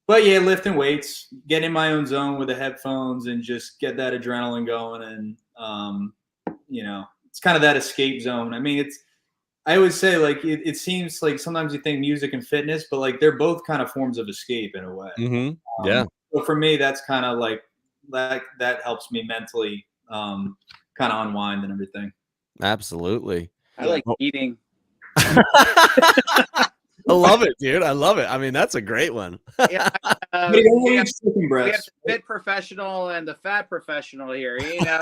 But yeah, lifting weights, get in my own zone with the headphones and just get that adrenaline going. And, you know, it's kind of that escape zone. I mean, I always say like, it seems like sometimes you think music and fitness, but like, they're both kind of forms of escape in a way. Mm-hmm. Yeah. So for me, that's kind of like, that helps me mentally kind of unwind and everything. Absolutely. I like eating. I love it, dude. I love it. I mean, that's a great one. Yeah, we have the fit professional and the fat professional here. You know,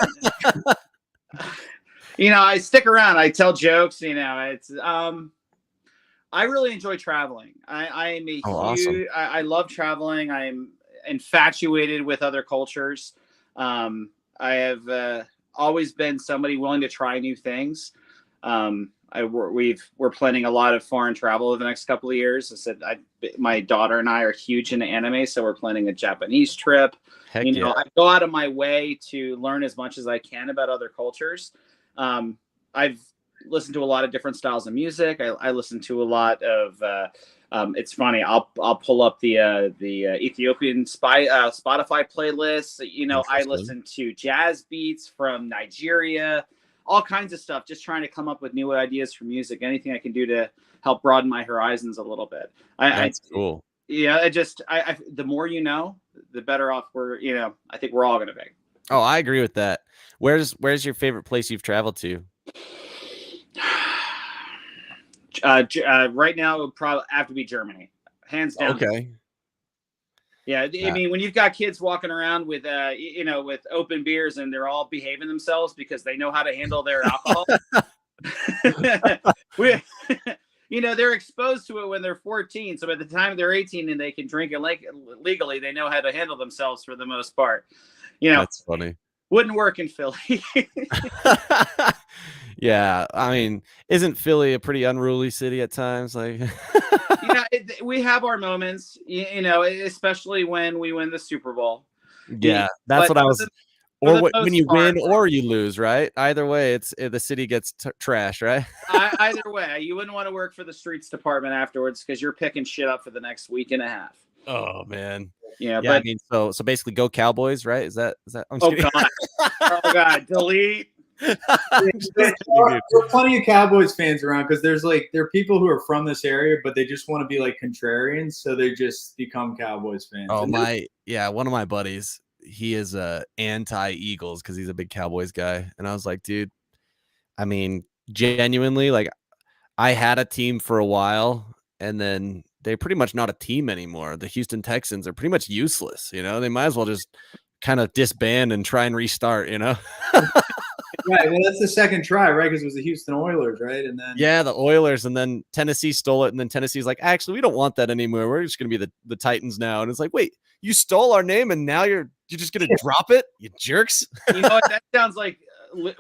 you know, I stick around. I tell jokes. You know, it's I really enjoy traveling. I am a huge. Awesome. I love traveling. I'm infatuated with other cultures. I have always been somebody willing to try new things. We're planning a lot of foreign travel over the next couple of years. I said my daughter and I are huge into anime, so we're planning a Japanese trip. Heck you know, I go out of my way to learn as much as I can about other cultures. I've listened to a lot of different styles of music. I listen to a lot of. It's funny. I'll pull up the Ethiopian Spotify playlist. You know, I listen to jazz beats from Nigeria, all kinds of stuff. Just trying to come up with new ideas for music. Anything I can do to help broaden my horizons a little bit. That's cool. Yeah, the more you know, the better off we're. You know, I think we're all going to be. Oh, I agree with that. Where's your favorite place you've traveled to? Right now, it would probably have to be Germany. hands down. Okay. Yeah, I mean, when you've got kids walking around with, with open beers and they're all behaving themselves because they know how to handle their alcohol, we, they're exposed to it when they're 14. So by the time they're 18 and they can drink it legally, they know how to handle themselves for the most part. That's funny. Wouldn't work in Philly. Yeah, I mean, isn't Philly a pretty unruly city at times? Like, we have our moments, especially when we win the Super Bowl. Yeah, that's what I was. Or when you win or you lose, right? Either way, it's the city gets trashed, right? Either way, you wouldn't want to work for the streets department afterwards because you're picking shit up for the next week and a half. Oh man. Yeah, but I mean, so basically, go Cowboys, right? Is that? I'm God! Oh God! Delete. There are plenty of Cowboys fans around because there are people who are from this area, but they just want to be like contrarians, so they just become Cowboys fans. Oh one of my buddies, he is anti-Eagles because he's a big Cowboys guy, and I was like, dude, I mean, genuinely, like, I had a team for a while, and then they're pretty much not a team anymore. The Houston Texans are pretty much useless. They might as well just kind of disband and try and restart. Right. Well, that's the second try, right? Because it was the Houston Oilers, right? And then the Oilers, and then Tennessee stole it, and then Tennessee's like, actually, we don't want that anymore. We're just going to be the Titans now. And it's like, wait, you stole our name, and now you're just going to drop it, you jerks. That sounds like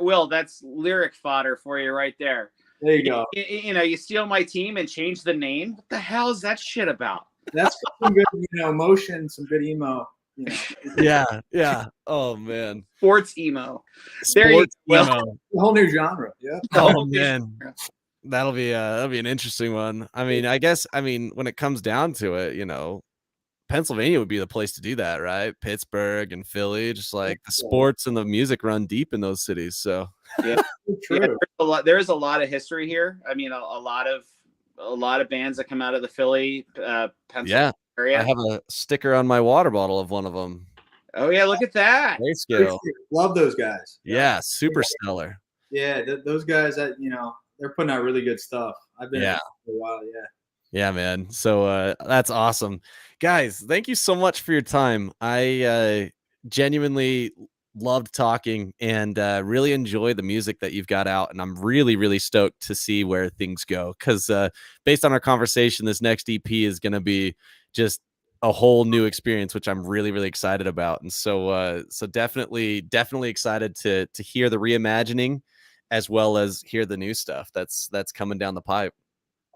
Will. That's lyric fodder for you right there. There you go. You steal my team and change the name. What the hell is that shit about? That's some good, emotion, some good emo. Yeah. Oh man. Sports emo. Sports emo. A whole new genre. Yeah. Oh man. That'll be an interesting one. I mean, when it comes down to it, Pennsylvania would be the place to do that, right? Pittsburgh and Philly, just like the sports and the music run deep in those cities. So yeah, true. There's a lot of history here. I mean, a lot of bands that come out of the Philly, Pennsylvania area. I have a sticker on my water bottle of one of them. Oh yeah, look at that. Great skill. Love those guys. Yeah, super stellar. Yeah, those guys that they're putting out really good stuff. I've been for a while. Yeah, man. So that's awesome, guys. Thank you so much for your time. I genuinely loved talking and really enjoy the music that you've got out, and I'm really, really stoked to see where things go. Because based on our conversation, this next EP is going to be just a whole new experience, which I'm really, really excited about. And so definitely excited to hear the reimagining as well as hear the new stuff that's coming down the pipe.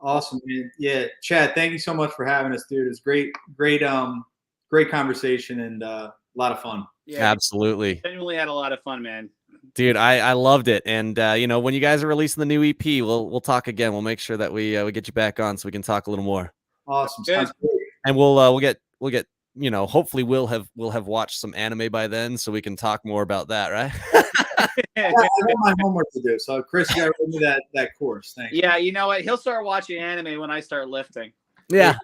Awesome, man. Yeah, Chad, thank you so much for having us, dude. It's great conversation and a lot of fun. Yeah, absolutely. Genuinely had a lot of fun, man. Dude, I loved it. And when you guys are releasing the new EP, we'll talk again. We'll make sure that we get you back on so we can talk a little more. Awesome. Sounds great. And we'll get hopefully we'll have watched some anime by then so we can talk more about that, right? I have my homework to do. So Chris, you gotta read me that course. Thanks. Yeah, you know what? He'll start watching anime when I start lifting. Yeah.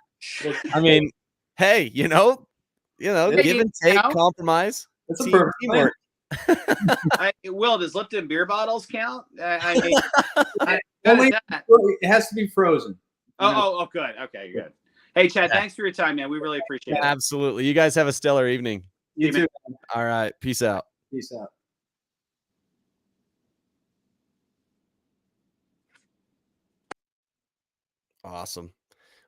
I mean, hey, give and take, compromise. That's a perfect teamwork. Will, does Lipton beer bottles count? It has to be frozen. Oh, good. Okay, good. Hey, Chad, thanks for your time, man. We really appreciate it. Absolutely. You guys have a stellar evening. You too. All right. Peace out. Peace out. Awesome.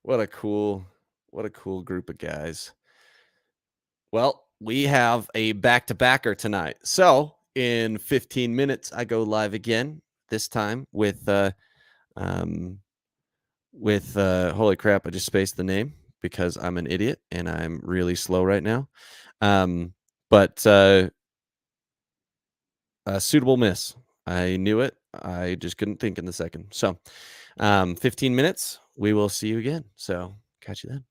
What a cool group of guys. Well, we have a back-to-backer tonight. So in 15 minutes, I go live again, this time with holy crap, I just spaced the name because I'm an idiot and I'm really slow right now. But Suitable Miss. I knew it. I just couldn't think in the second. So 15 minutes. We will see you again. So catch you then.